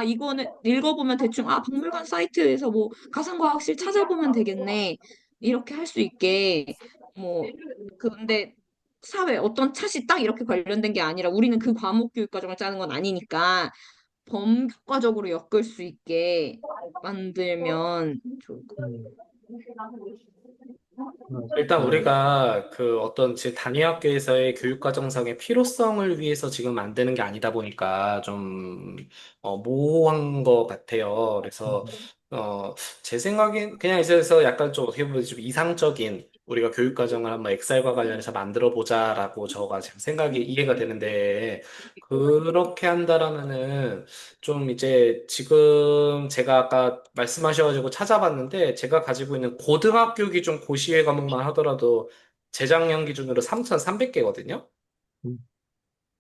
이거는 읽어보면 대충 박물관 사이트에서 뭐 가상과학실 찾아보면 되겠네. 이렇게 할 수 있게 뭐 근데 사회 어떤 차시 딱 이렇게 관련된 게 아니라 우리는 그 과목 교육 과정을 짜는 건 아니니까 범교과적으로 엮을 수 있게 만들면 좋을 것 음. 일단 네. 우리가 그 어떤 제 단위 학교에서의 교육 과정상의 필요성을 위해서 지금 만드는 게 아니다 보니까 좀 모호한 것 같아요. 그래서 어, 제 생각엔 그냥 있어서 약간 좀 어떻게 보면 좀 이상적인 우리가 교육 과정을 한번 엑셀과 관련해서 만들어 보자라고 저가 지금 생각이 이해가 되는데 그렇게 한다라면은 좀 이제 지금 제가 아까 말씀하셔가지고 찾아봤는데 제가 가지고 있는 고등학교 기준 고시회 과목만 하더라도 재작년 기준으로 3,300개거든요. 음,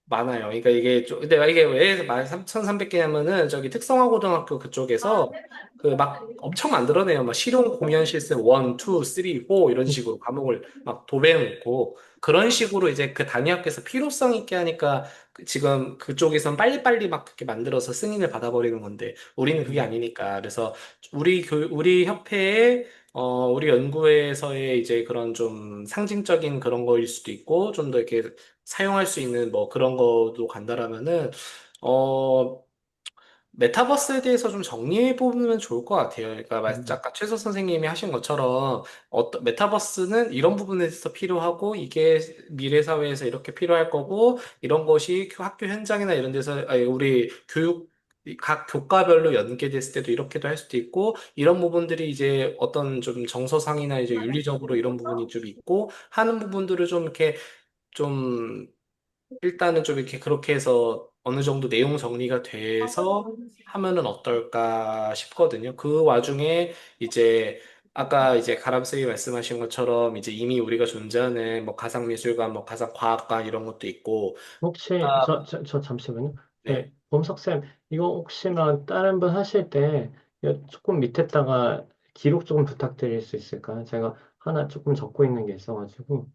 많아요. 그러니까 이게 근데 이게 왜 3,300개냐면은 저기 특성화고등학교 그쪽에서 그 막 엄청 만들어내요. 막 실용 공연 실습 1, 2, 3, 4 이런 식으로 과목을 막 도배해놓고 그런 식으로 이제 그 단위 학교에서 필요성 있게 하니까 지금 그쪽에선 빨리빨리 막 그렇게 만들어서 승인을 받아버리는 건데 우리는 그게 아니니까 그래서 우리 협회에 우리 연구회에서의 이제 그런 좀 상징적인 그런 거일 수도 있고 좀 더 이렇게 사용할 수 있는 뭐 그런 거도 간다라면은 어 메타버스에 대해서 좀 정리해 보면 좋을 것 같아요. 그러니까 음, 아까 최소 선생님이 하신 것처럼 어떤 메타버스는 이런 부분에서 필요하고 이게 미래 사회에서 이렇게 필요할 거고 이런 것이 학교 현장이나 이런 데서 아니, 우리 교육 각 교과별로 연계됐을 때도 이렇게도 할 수도 있고 이런 부분들이 이제 어떤 좀 정서상이나 이제 윤리적으로 이런 부분이 좀 있고 하는 부분들을 좀 이렇게 좀 일단은 좀 이렇게 그렇게 해서 어느 정도 내용 정리가 돼서 하면은 어떨까 싶거든요. 그 와중에 이제 아까 이제 가람쌤이 말씀하신 것처럼 이제 이미 우리가 존재하는 뭐 가상미술관, 뭐 가상과학관 이런 것도 있고, 혹시, 저 잠시만요. 네. 범석쌤, 이거 혹시나 다른 분 하실 때 조금 밑에다가 기록 조금 부탁드릴 수 있을까요? 제가 하나 조금 적고 있는 게 있어가지고.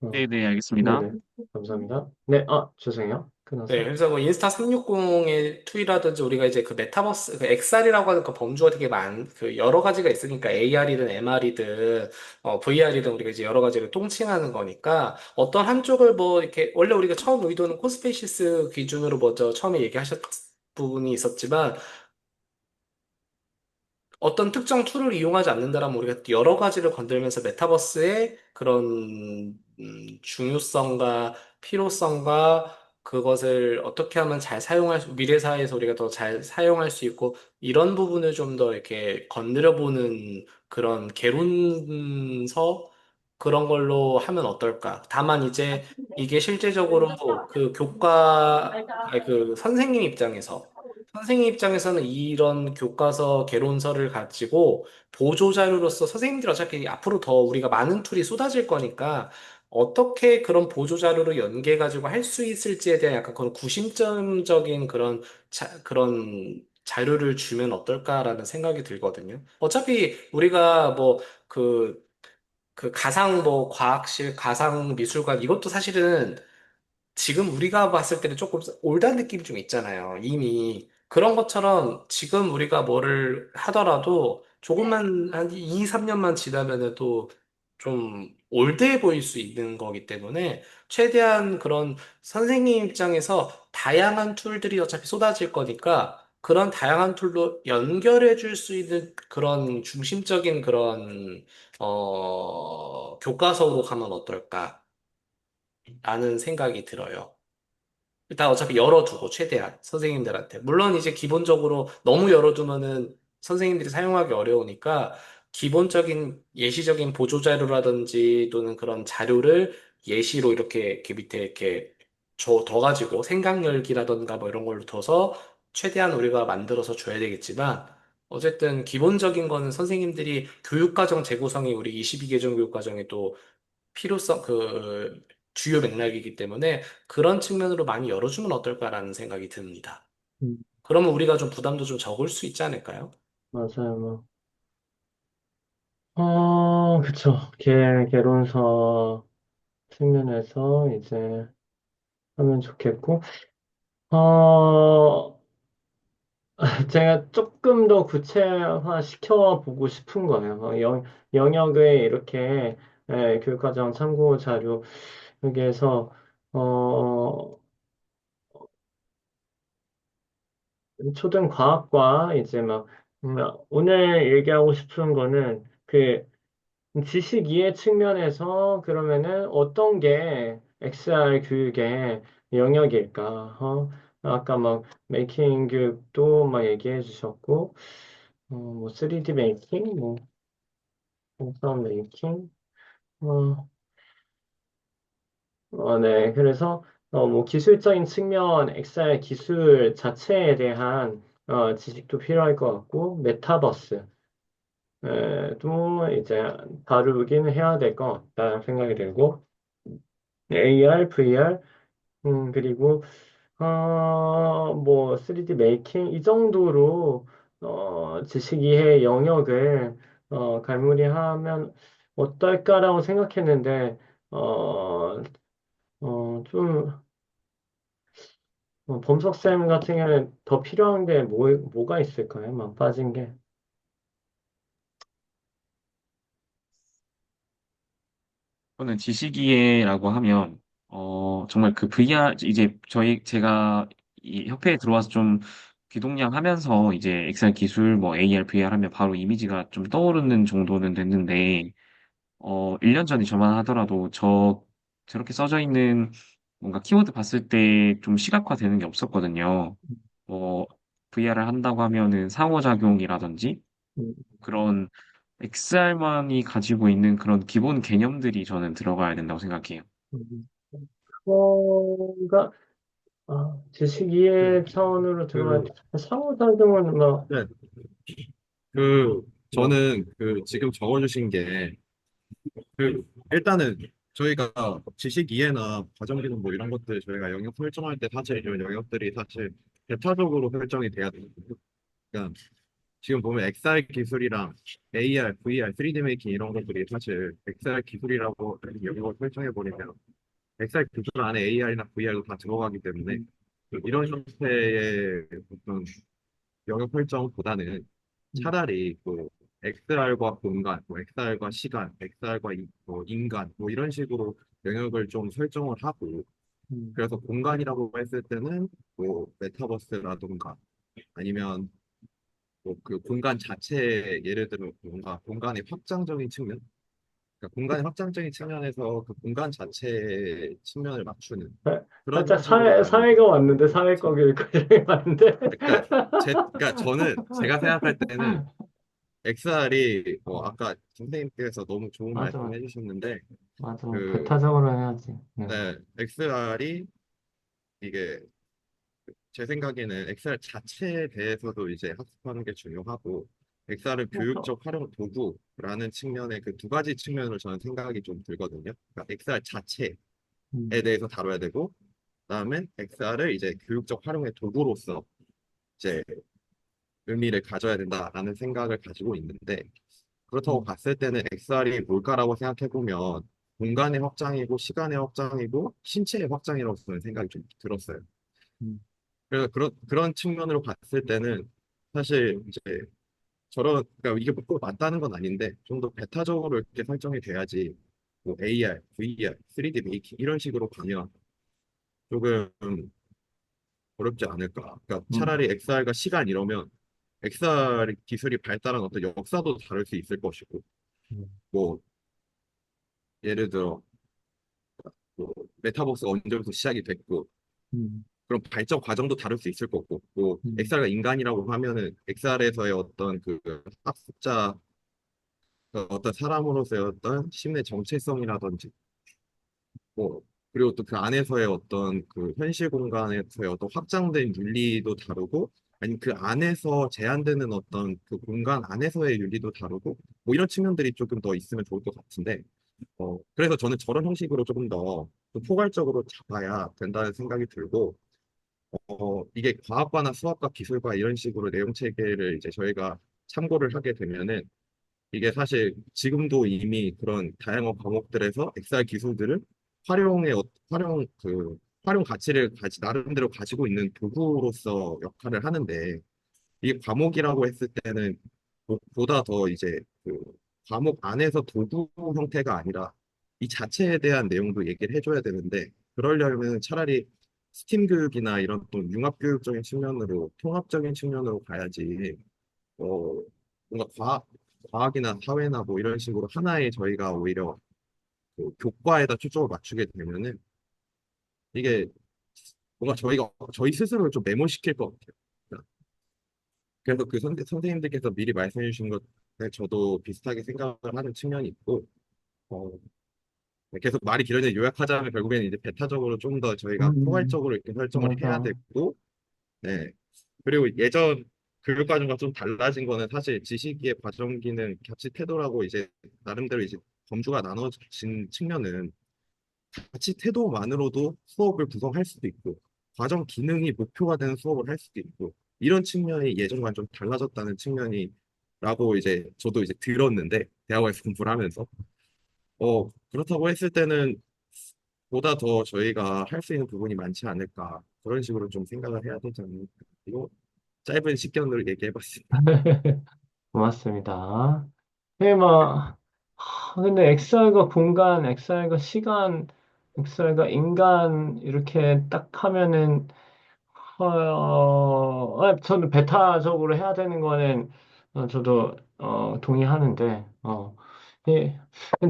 어, 네네, 알겠습니다. 네네. 감사합니다. 네, 죄송해요. 네, 끊어서. 그래서 뭐 인스타 360의 투이라든지 우리가 이제 그 메타버스, 그 XR이라고 하는 그 범주가 되게 그 여러 가지가 있으니까 AR이든 MR이든 VR이든 우리가 이제 여러 가지를 통칭하는 거니까 어떤 한쪽을 뭐 이렇게 원래 우리가 처음 의도는 코스페이시스 기준으로 먼저 처음에 얘기하셨 부분이 있었지만 어떤 특정 툴을 이용하지 않는다라면 우리가 여러 가지를 건들면서 메타버스의 그런 중요성과 필요성과 그것을 어떻게 하면 잘 미래 사회에서 우리가 더 잘 사용할 수 있고 이런 부분을 좀 더 이렇게 건드려 보는 그런 개론서 그런 걸로 하면 어떨까? 다만 이제 이게 실제적으로 그 아니, 그 선생님 입장에서는 이런 교과서 개론서를 가지고 보조자료로서 선생님들이 어차피 앞으로 더 우리가 많은 툴이 쏟아질 거니까 어떻게 그런 보조자료를 연계해가지고 할 수 있을지에 대한 약간 그런 구심점적인 그런 자료를 주면 어떨까라는 생각이 들거든요. 어차피 우리가 뭐 그 가상 뭐 과학실, 가상 미술관 이것도 사실은 지금 우리가 봤을 때는 조금 올드한 느낌이 좀 있잖아요. 이미 그런 것처럼 지금 우리가 뭐를 하더라도 조금만 한 2, 3년만 지나면은 또 좀 올드해 보일 수 있는 거기 때문에 최대한 그런 선생님 입장에서 다양한 툴들이 어차피 쏟아질 거니까 그런 다양한 툴로 연결해 줄 수 있는 그런 중심적인 그런 교과서로 가면 어떨까라는 생각이 들어요. 일단 어차피 열어두고 최대한 선생님들한테 물론 이제 기본적으로 너무 열어두면은 선생님들이 사용하기 어려우니까 기본적인 예시적인 보조자료라든지 또는 그런 자료를 예시로 이렇게 밑에 이렇게 더 가지고 생각열기라든가 뭐 이런 걸로 둬서 최대한 우리가 만들어서 줘야 되겠지만 어쨌든 기본적인 거는 선생님들이 교육과정 재구성이 우리 22개정 교육과정에 또 필요성, 주요 맥락이기 때문에 그런 측면으로 많이 열어주면 어떨까라는 생각이 듭니다. 음, 그러면 우리가 좀 부담도 좀 적을 수 있지 않을까요? 맞아요. 뭐. 그쵸. 개론서 측면에서 이제 하면 좋겠고, 어, 제가 조금 더 구체화 시켜보고 싶은 거예요. 영역에 이렇게 교육과정 참고 자료 여기에서 어, 초등 과학과 이제 막 오늘 얘기하고 싶은 거는 지식 이해 측면에서 그러면은 어떤 게 XR 교육의 영역일까? 아까 막 메이킹 교육도 막 얘기해 주셨고, 뭐 3D 메이킹, 뭐 동선 메이킹, 어, 네. 그래서 뭐 기술적인 측면, XR 기술 자체에 대한 지식도 필요할 것 같고, 메타버스. 또 이제 다루긴 해야 될 것 같다는 생각이 들고, AR, VR, 그리고, 뭐, 3D 메이킹, 이 정도로, 지식 이해 영역을, 갈무리하면 어떨까라고 생각했는데, 어, 좀, 범석쌤 같은 경우는 더 필요한 게 뭐가 있을까요? 막 빠진 게. 저는 지식이해라고 하면, 정말 그 VR, 이제 제가 이 협회에 들어와서 좀 귀동냥 하면서 이제 엑셀 기술, 뭐 AR, VR 하면 바로 이미지가 좀 떠오르는 정도는 됐는데, 1년 전에 저만 하더라도 저렇게 써져 있는 뭔가 키워드 봤을 때 좀 시각화되는 게 없었거든요. VR을 한다고 하면은 상호작용이라든지 음, 그런 XR만이 가지고 있는 그런 기본 개념들이 저는 들어가야 된다고 생각해요. 음. 그거가, 지식 이해 차원으로 들어갈 그, 때, 상호작용은 뭐, 네, 그, 뭐, 저는 그 지금 적어주신 게, 일단은 저희가 지식 이해나 과정 기능 뭐 이런 것들 저희가 영역 설정할 때 사실 이런 영역들이 사실 배타적으로 설정이 돼야 돼요. 그러니까 지금 보면 XR 기술이랑 AR, VR, 3D 메이킹 이런 것들이 사실 XR 기술이라고 영역을 설정해 버리면 XR 기술 안에 AR이나 VR도 다 들어가기 때문에 이런 형태의 어떤 영역 설정보다는 차라리 뭐 XR과 공간, 뭐 XR과 시간, XR과 뭐 인간 뭐 이런 식으로 영역을 좀 설정을 하고 음, 그래서 공간이라고 했을 때는 뭐 메타버스라든가 아니면 뭐 그 공간 자체 예를 들어 뭔가 공간의 확장적인 측면 그러니까 공간의 확장적인 측면에서 그 공간 자체 측면을 맞추는 그런 살짝 형식으로 가는 게 사회가 왔는데, 좋을 것 사회 같아요. 거길 거정이 왔는데. 그러니까 저는 제가 생각할 때는 XR이 뭐 아까 선생님께서 너무 좋은 맞아, 말씀 맞아. 해주셨는데 맞아. 그 배타적으로 해야지. 네. 네, XR이 이게 제 생각에는 XR 자체에 대해서도 이제 학습하는 게 중요하고 XR은 그래서, 교육적 활용 도구라는 측면의 그 두 가지 측면으로 저는 생각이 좀 들거든요. 그러니까 XR 자체에 음, 대해서 다뤄야 되고 그다음에 XR을 이제 교육적 활용의 도구로서 이제 의미를 가져야 된다라는 생각을 가지고 있는데 그렇다고 음, 봤을 때는 XR이 뭘까라고 생각해 보면 공간의 확장이고 시간의 확장이고 신체의 확장이라고 저는 생각이 좀 들었어요. 음, 그래서 그런 측면으로 봤을 때는 사실 이제 그러니까 이게 꼭 맞다는 건 아닌데 좀 더 배타적으로 이렇게 설정이 돼야지 뭐 AR, VR, 3D 메이킹 이런 식으로 가면 조금 어렵지 않을까. 그러니까 음, 차라리 XR과 시간 이러면 XR 기술이 발달한 어떤 역사도 다를 수 있을 것이고 음, 뭐 예를 들어 뭐 메타버스가 언제부터 시작이 됐고 음, 그런 발전 과정도 다를 수 있을 거고 뭐 음, XR가 인간이라고 하면은 XR에서의 어떤 그 학습자 어떤 사람으로서의 어떤 심의 정체성이라든지 뭐 그리고 또 그 안에서의 어떤 그 현실 공간에서의 어떤 확장된 윤리도 다르고 아니 그 안에서 제한되는 어떤 그 공간 안에서의 윤리도 다르고 뭐 이런 측면들이 조금 더 있으면 좋을 것 같은데 그래서 저는 저런 형식으로 조금 더좀 포괄적으로 잡아야 된다는 생각이 들고 이게 과학과나 수학과 기술과 이런 식으로 내용 체계를 이제 저희가 참고를 하게 되면은 이게 사실 지금도 이미 그런 다양한 과목들에서 엑셀 기술들을 활용 가치를 나름대로 가지고 있는 도구로서 역할을 하는데 이게 과목이라고 했을 때는 보다 더 이제 그 과목 안에서 도구 형태가 아니라 이 자체에 대한 내용도 얘기를 해줘야 되는데 그러려면 차라리 스팀 교육이나 이런 또 융합 교육적인 측면으로 통합적인 측면으로 가야지 어 뭔가 과학이나 사회나 뭐 이런 식으로 하나의 저희가 오히려 그 교과에다 초점을 맞추게 되면은 이게 뭔가 저희가 저희 스스로를 좀 매몰시킬 것 같아요. 그래서 그 선생님들께서 미리 말씀해 주신 것에 저도 비슷하게 생각을 하는 측면이 있고, 어, 네, 계속 말이 길어지는 요약하자면 결국에는 이제 배타적으로 좀 더 저희가 음, 포괄적으로 이렇게 설정을 해야 맞아. 되고, 네. 그리고 예전 교육과정과 좀 달라진 거는 사실 지식의 과정기는 자치 태도라고 이제 나름대로 이제 범주가 나눠진 측면은 자치 태도만으로도 수업을 구성할 수도 있고 과정 기능이 목표가 되는 수업을 할 수도 있고 이런 측면이 예전과는 좀 달라졌다는 측면이라고 이제 저도 이제 들었는데 대학원에서 공부를 하면서 그렇다고 했을 때는 보다 더 저희가 할 수 있는 부분이 많지 않을까 그런 식으로 좀 생각을 해야 되지 않을까 이거 짧은 식견으로 얘기해봤습니다. 고맙습니다. 네, 뭐, 근데 엑셀과 공간, 엑셀과 시간, 엑셀과 인간, 이렇게 딱 하면은, 저는 베타적으로 해야 되는 거는, 저도, 동의하는데, 예,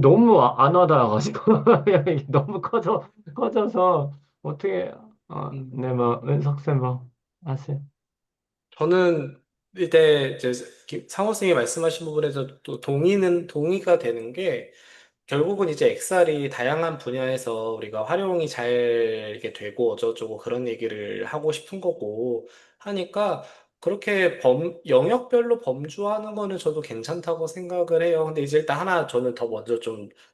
너무 안 와닿아가지고, 이게 너무 커져서, 어떻게, 음. 네, 뭐, 은석쌤 뭐, 아세요? 저는 이제 상호 선생님이 말씀하신 부분에서 또 동의가 되는 게 결국은 이제 엑셀이 다양한 분야에서 우리가 활용이 잘 이렇게 되고 어쩌고저쩌고 그런 얘기를 하고 싶은 거고 하니까 그렇게 영역별로 범주하는 거는 저도 괜찮다고 생각을 해요. 근데 이제 일단 하나 저는 더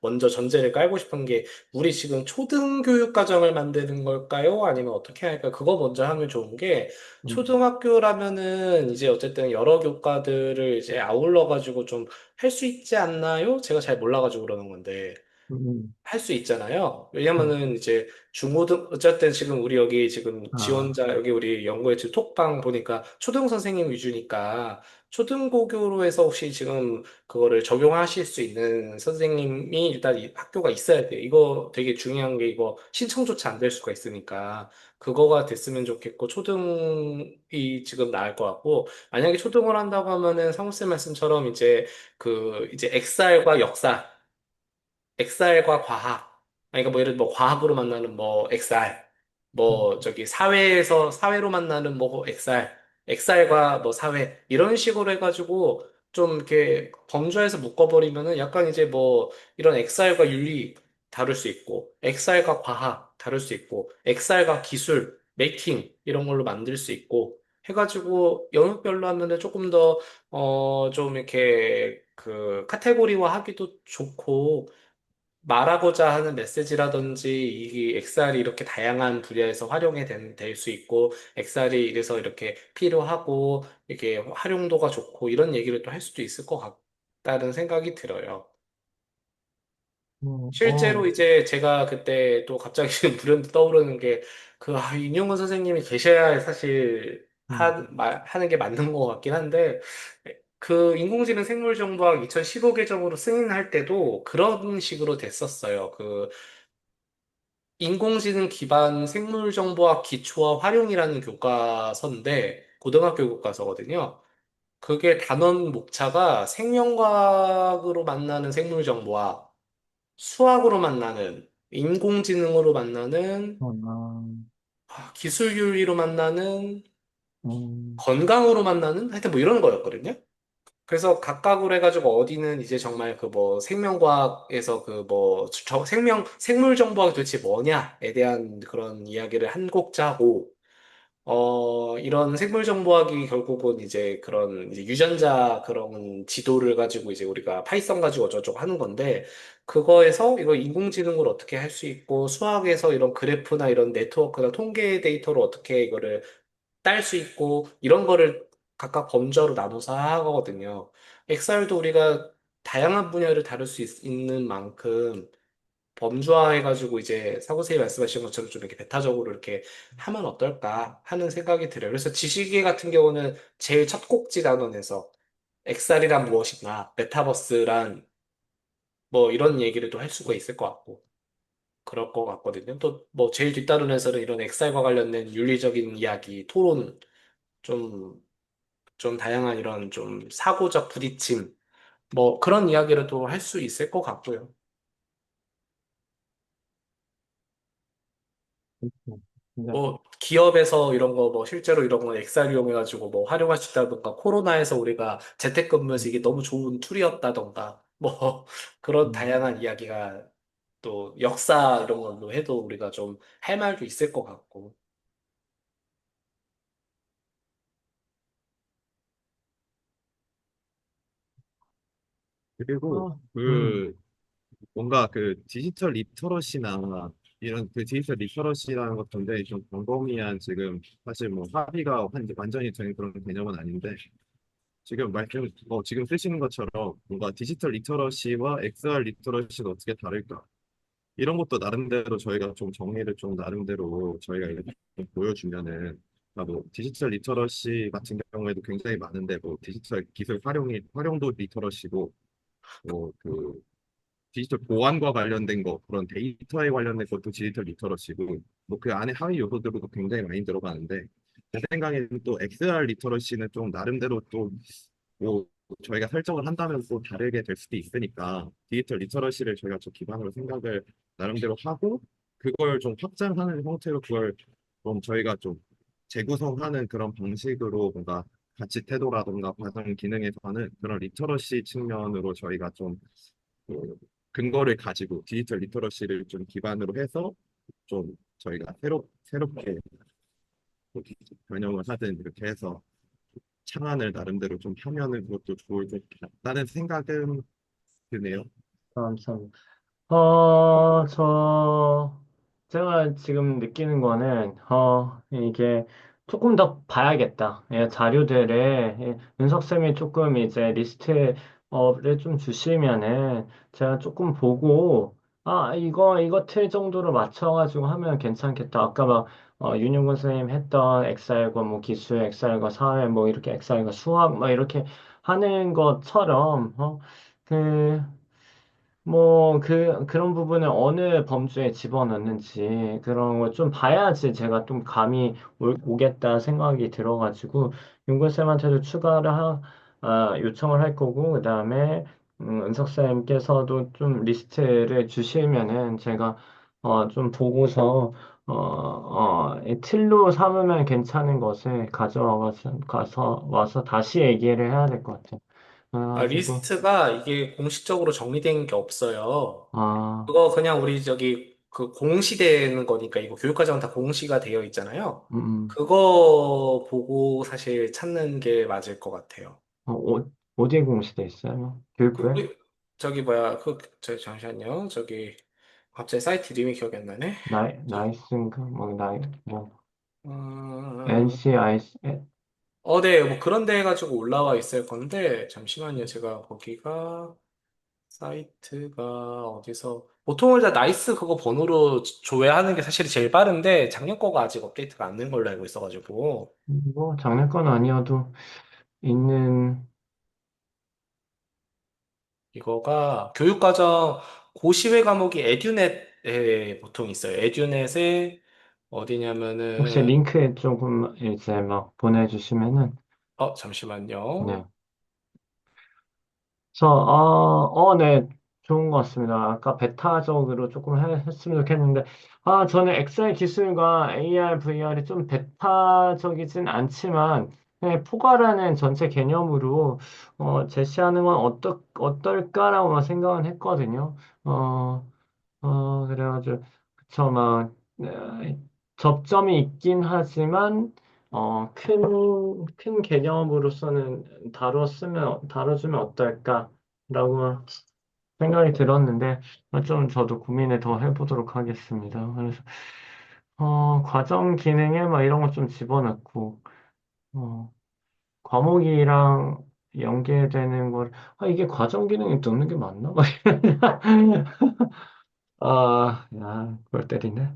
먼저 전제를 깔고 싶은 게 우리 지금 초등교육 과정을 만드는 걸까요? 아니면 어떻게 할까요? 그거 먼저 하면 좋은 게 음, 초등학교라면은 이제 어쨌든 여러 교과들을 이제 아울러 가지고 좀 할 수 있지 않나요? 제가 잘 몰라가지고 그러는 건데. 음, 할 수 있잖아요. 음, 왜냐면은 이제 어쨌든 지금 우리 여기 지금 아, 지원자, 여기 우리 연구회 지금 톡방 보니까 초등 선생님 위주니까 초등고교로 해서 혹시 지금 그거를 적용하실 수 있는 선생님이 일단 이 학교가 있어야 돼요. 이거 되게 중요한 게 이거 신청조차 안 될 수가 있으니까 그거가 됐으면 좋겠고 초등이 지금 나을 것 같고 만약에 초등을 한다고 하면은 사무쌤 말씀처럼 이제 엑셀과 역사 엑셀과 과학. 그러니까 뭐 예를 들어 뭐 과학으로 만나는 뭐 엑셀, 뭐 저기 사회로 만나는 뭐 엑셀과 뭐 사회 이런 식으로 해가지고 좀 이렇게 범주에서 묶어버리면은 약간 이제 뭐 이런 엑셀과 윤리 다룰 수 있고 엑셀과 과학 다룰 수 있고 엑셀과 기술, 메이킹 이런 걸로 만들 수 있고 해가지고 영역별로 하면은 조금 더 좀 이렇게 그 카테고리화 하기도 좋고 말하고자 하는 메시지라든지 이 엑셀이 이렇게 다양한 분야에서 될 수 있고 엑셀이 이래서 이렇게 필요하고 이렇게 활용도가 좋고 이런 얘기를 또 할 수도 있을 것 같다는 생각이 들어요. 실제로 어, 이제 제가 그때 또 갑자기 불현듯 떠오르는 게 임용근 선생님이 계셔야 사실 음, 하는 게 맞는 것 같긴 한데 그 인공지능 생물정보학 2015 개정으로 승인할 때도 그런 식으로 됐었어요. 그 인공지능 기반 생물정보학 기초와 활용이라는 교과서인데 고등학교 교과서거든요. 그게 단원 목차가 생명과학으로 만나는 생물정보학, 수학으로 만나는 인공지능으로 만나는 기술윤리로 만나는 음, 건강으로 만나는 하여튼 뭐 이런 거였거든요. 그래서 각각으로 해가지고 어디는 이제 정말 그 뭐 생명과학에서 그 뭐 생물정보학이 도대체 뭐냐에 대한 그런 이야기를 한 곡자 하고 이런 생물정보학이 결국은 이제 그런 이제 유전자 그런 지도를 가지고 이제 우리가 파이썬 가지고 어쩌고저쩌고 하는 건데 그거에서 이거 인공지능을 어떻게 할 수 있고 수학에서 이런 그래프나 이런 네트워크나 통계 데이터로 어떻게 이거를 딸 수 있고 이런 거를 각각 범주로 나눠서 하거든요. 엑셀도 우리가 다양한 분야를 다룰 수 있는 만큼 범주화해가지고 이제 사고 선생님 말씀하신 것처럼 좀 이렇게 배타적으로 이렇게 하면 어떨까 하는 생각이 들어요. 그래서 지식계 같은 경우는 제일 첫 꼭지 단원에서 엑셀이란 무엇인가, 메타버스란 뭐 이런 얘기를 또 할 수가 있을 것 같고 그럴 것 같거든요. 또 뭐 제일 뒷단원에서는 이런 엑셀과 관련된 윤리적인 이야기, 토론 좀 다양한 이런 좀 사고적 부딪힘 뭐 그런 이야기를 또 할 수 있을 것 같고요. 네. 뭐 기업에서 이런 거 뭐 실제로 이런 거 엑셀 이용해가지고 뭐 활용할 수 있다던가 코로나에서 우리가 재택근무해서 이게 너무 좋은 툴이었다던가 뭐 그런 음. 다양한 이야기가 또 역사 이런 걸로 해도 우리가 좀 할 말도 있을 것 같고. 그리고 어, 뭔가 그 디지털 리터러시나 이런 그 디지털 리터러시라는 것 굉장히 좀 광범위한 지금 사실 뭐 합의가 완전히 된 그런 개념은 아닌데 지금 쓰시는 것처럼 뭔가 디지털 리터러시와 XR 리터러시가 어떻게 다를까? 이런 것도 나름대로 저희가 좀 정리를 좀 나름대로 저희가 이렇게 좀 보여주면은 뭐 디지털 리터러시 같은 경우에도 굉장히 많은데 뭐 디지털 기술 활용도 리터러시고 뭐그 디지털 보안과 관련된 거, 그런 데이터에 관련된 것도 디지털 리터러시고, 뭐 그 안에 하위 요소들도 굉장히 많이 들어가는데, 제 생각에는 또 XR 리터러시는 좀 나름대로 또, 뭐, 저희가 설정을 한다면 또 다르게 될 수도 있으니까, 디지털 리터러시를 저희가 좀 기반으로 생각을 나름대로 하고, 그걸 좀 확장하는 형태로 그걸 좀 저희가 좀 재구성하는 그런 방식으로 뭔가 가치 태도라든가 과정 기능에서는 그런 리터러시 측면으로 저희가 좀 그 근거를 가지고 디지털 리터러시를 좀 기반으로 해서 좀 저희가 새롭게 뭐 변형을 하든 이렇게 해서 창안을 나름대로 좀 하면은 그것도 좋을 것 같다는 생각은 드네요. 감사합니다. 제가 지금 느끼는 거는, 이게 조금 더 봐야겠다. 예, 자료들에, 예, 윤석쌤이 조금 이제 리스트를 좀 주시면은, 제가 조금 보고, 이거 틀 정도로 맞춰가지고 하면 괜찮겠다. 아까 막, 윤용근 선생님 했던 엑셀과 뭐 기술, 엑셀과 사회, 뭐 이렇게 엑셀과 수학, 막 이렇게 하는 것처럼, 그런 부분을 어느 범주에 집어넣는지 그런 걸 좀 봐야지 제가 좀 감이 오겠다 생각이 들어가지고 윤근쌤한테도 요청을 할 거고 그다음에 은석쌤께서도 좀 리스트를 주시면은 제가 좀 보고서 이 틀로 삼으면 괜찮은 것을 가서 와서 다시 얘기를 해야 될 것 같아요. 그래가지고 리스트가 이게 공식적으로 정리된 게 없어요. 아 그거 그냥 우리 저기 그 공시되는 거니까 이거 교육과정 다 공시가 되어 있잖아요. 음. 음. 그거 보고 사실 찾는 게 맞을 것 같아요. 어디에 공시돼 있어요? 그 교육부에? 우리 저기 뭐야 잠시만요. 저기 갑자기 사이트 이름이 기억이 안 나네. 나이스인가? 뭐, 어, NCIS, 네, 뭐 그런 데 해가지고 올라와 있을 건데 잠시만요. 제가 거기가 사이트가 어디서 보통은 다 나이스 그거 번호로 조회하는 게 사실 제일 빠른데 작년 거가 아직 업데이트가 안 된 걸로 알고 있어가지고 뭐, 장난감 아니어도 있는, 이거가 교육과정 고시외 과목이 에듀넷에 보통 있어요. 에듀넷에 혹시 어디냐면은 링크 조금 이제 막 보내주시면은, 네. 잠시만요. 네, 좋은 것 같습니다. 아까 베타적으로 조금 했으면 좋겠는데, 저는 엑셀 기술과 AR, VR이 좀 베타적이진 않지만, 네, 포괄하는 전체 개념으로, 제시하는 건 어떨까라고 생각은 했거든요. 어, 그래가지고, 그쵸, 막, 접점이 있긴 하지만, 큰 개념으로서는 다뤄주면 어떨까라고 생각이 들었는데, 좀 저도 고민을 더 해보도록 하겠습니다. 그래서, 과정 기능에 막 이런 거 좀 집어넣고, 어, 과목이랑 연계되는 걸, 이게 과정 기능에 넣는 게 맞나? 그걸 때리네.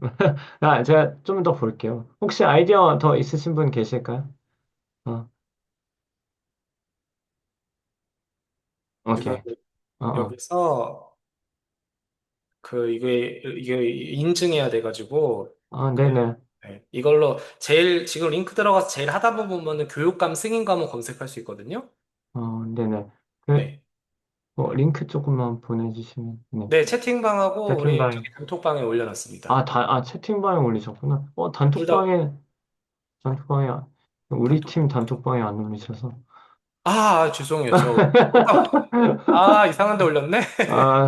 제가 좀 더 볼게요. 혹시 아이디어 더 있으신 분 계실까요? 어, 이거 오케이. 어. 여기서 이게 인증해야 돼가지고 그 네네. 네, 이걸로 제일 지금 링크 들어가서 제일 하단 부분 보면은 교육감 승인 과목 검색할 수 있거든요. 네네. 그, 네. 링크 조금만 보내주시면. 네. 네, 채팅방하고 우리 채팅방에. 저기 단톡방에 올려놨습니다. 채팅방에 올리셨구나. 둘 다, 단톡방에, 우리 단톡. 팀 단톡방에 안 올리셔서. 죄송해요. 이상한 데 올렸네?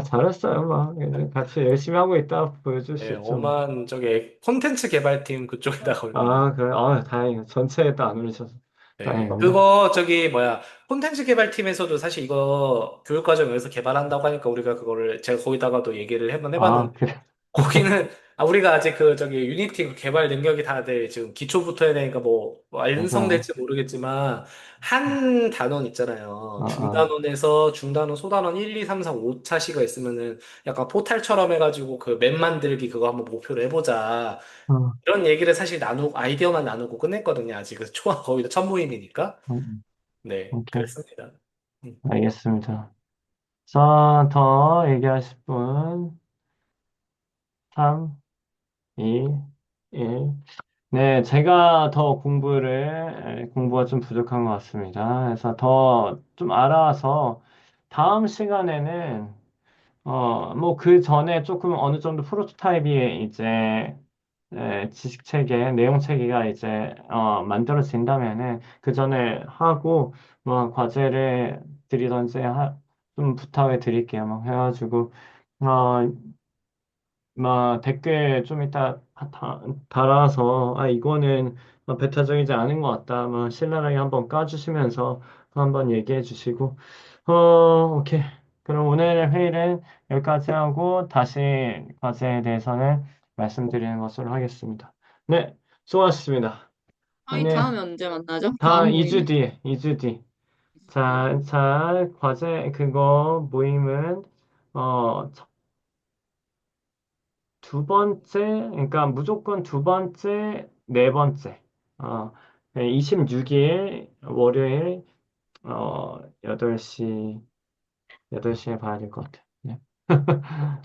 잘했어요. 막, 이제 같이 열심히 하고 있다 보여줄 수 네, 있죠. 뭐. 오만 저기 콘텐츠 개발팀 그쪽에다가 올렸네. 그래. 다행이네. 전체에 또 안 올리셔서. 네, 다행이네. 그거 저기 뭐야 콘텐츠 개발팀에서도 사실 이거 교육과정 여기서 개발한다고 하니까 우리가 그거를 제가 거기다가도 얘기를 한번 해봤는데 그래. 거기는 우리가 아직 그 저기 유니티 그 개발 능력이 다들 지금 기초부터 해야 되니까 뭐 맞아. 완성될지 모르겠지만 한 단원 있잖아요. 아, 아, 중단원에서 중단원 소단원 1, 2, 3, 4, 5차시가 있으면은 약간 포탈처럼 해가지고 그 맵 만들기 그거 한번 목표로 해보자. 어, 이런 얘기를 사실 아이디어만 나누고 끝냈거든요. 아직 그 거의도 첫 모임이니까. 네, 오케이. 그랬습니다. 음. 알겠습니다. 자, 더 얘기하실 분. 3, 2, 1. 네, 제가 더 공부가 좀 부족한 것 같습니다. 그래서 더 좀 알아서 다음 시간에는, 뭐 그 전에 조금 어느 정도 프로토타입이 이제, 지식 체계, 내용 체계가 이제, 만들어진다면은 그 전에 하고, 뭐 과제를 드리던지 좀 부탁을 드릴게요. 막 해가지고, 어, 막 댓글 좀 이따 달아서 이거는 배타적이지 않은 것 같다. 막 신랄하게 한번 까주시면서 한번 얘기해 주시고 어 오케이. 그럼 오늘 회의는 여기까지 하고 다시 과제에 대해서는 말씀드리는 것으로 하겠습니다. 네, 수고하셨습니다. 저희 아니, 다음에 언제 만나죠? 다 다음 2주 모임이. 뒤에, 2주 뒤. 네. 과제 그거 모임은 어 두 번째, 그러니까 무조건 두 번째, 네 번째. 26일 월요일 8시 8시에 봐야 될 것 같아요. 네.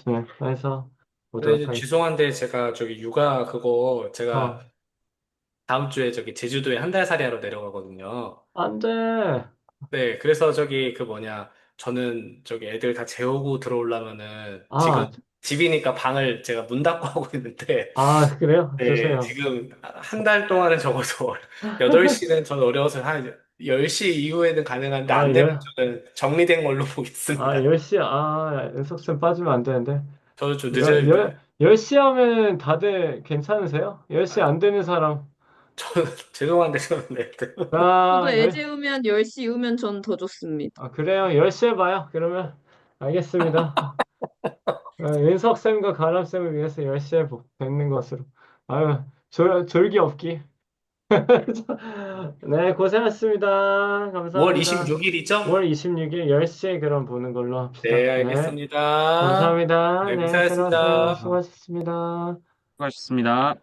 네. 그래서 근데 보도록 이제 하겠습니다. 죄송한데 제가 저기 육아 그거 제가 어, 다음 주에 저기 제주도에 한 달 살이 하러 내려가거든요. 안 돼. 네, 그래서 저기 그 뭐냐 저는 저기 애들 다 재우고 들어오려면은 지금 아, 집이니까 방을 제가 문 닫고 하고 있는데 그래요? 네, 주세요. 지금 한 달 동안은 적어도 8시는 전 어려워서 한 10시 이후에는 가능한데 아, 안 되면 열, 저는 정리된 걸로 보겠습니다. 10시, 은석쌤 빠지면 안 되는데. 저도 좀 늦어요. 10시 하면 다들 괜찮으세요? 10시 안 되는 사람. 저는 죄송한데 저는 네. 저도 아, 애 재우면 10시 이후면 전 더 좋습니다. 그래요. 10시에 봐요. 그러면 알겠습니다. 윤석쌤과 가람쌤을 위해서 10시에 뵙는 것으로. 아유, 졸기 없기. 네, 고생하셨습니다. 5월 감사합니다. 26일이죠? 5월 26일 10시에 그럼 보는 걸로 네, 합시다. 네, 알겠습니다. 감사합니다. 네, 네, 들어가세요. 고생하셨습니다. 수고하셨습니다. 수고하셨습니다.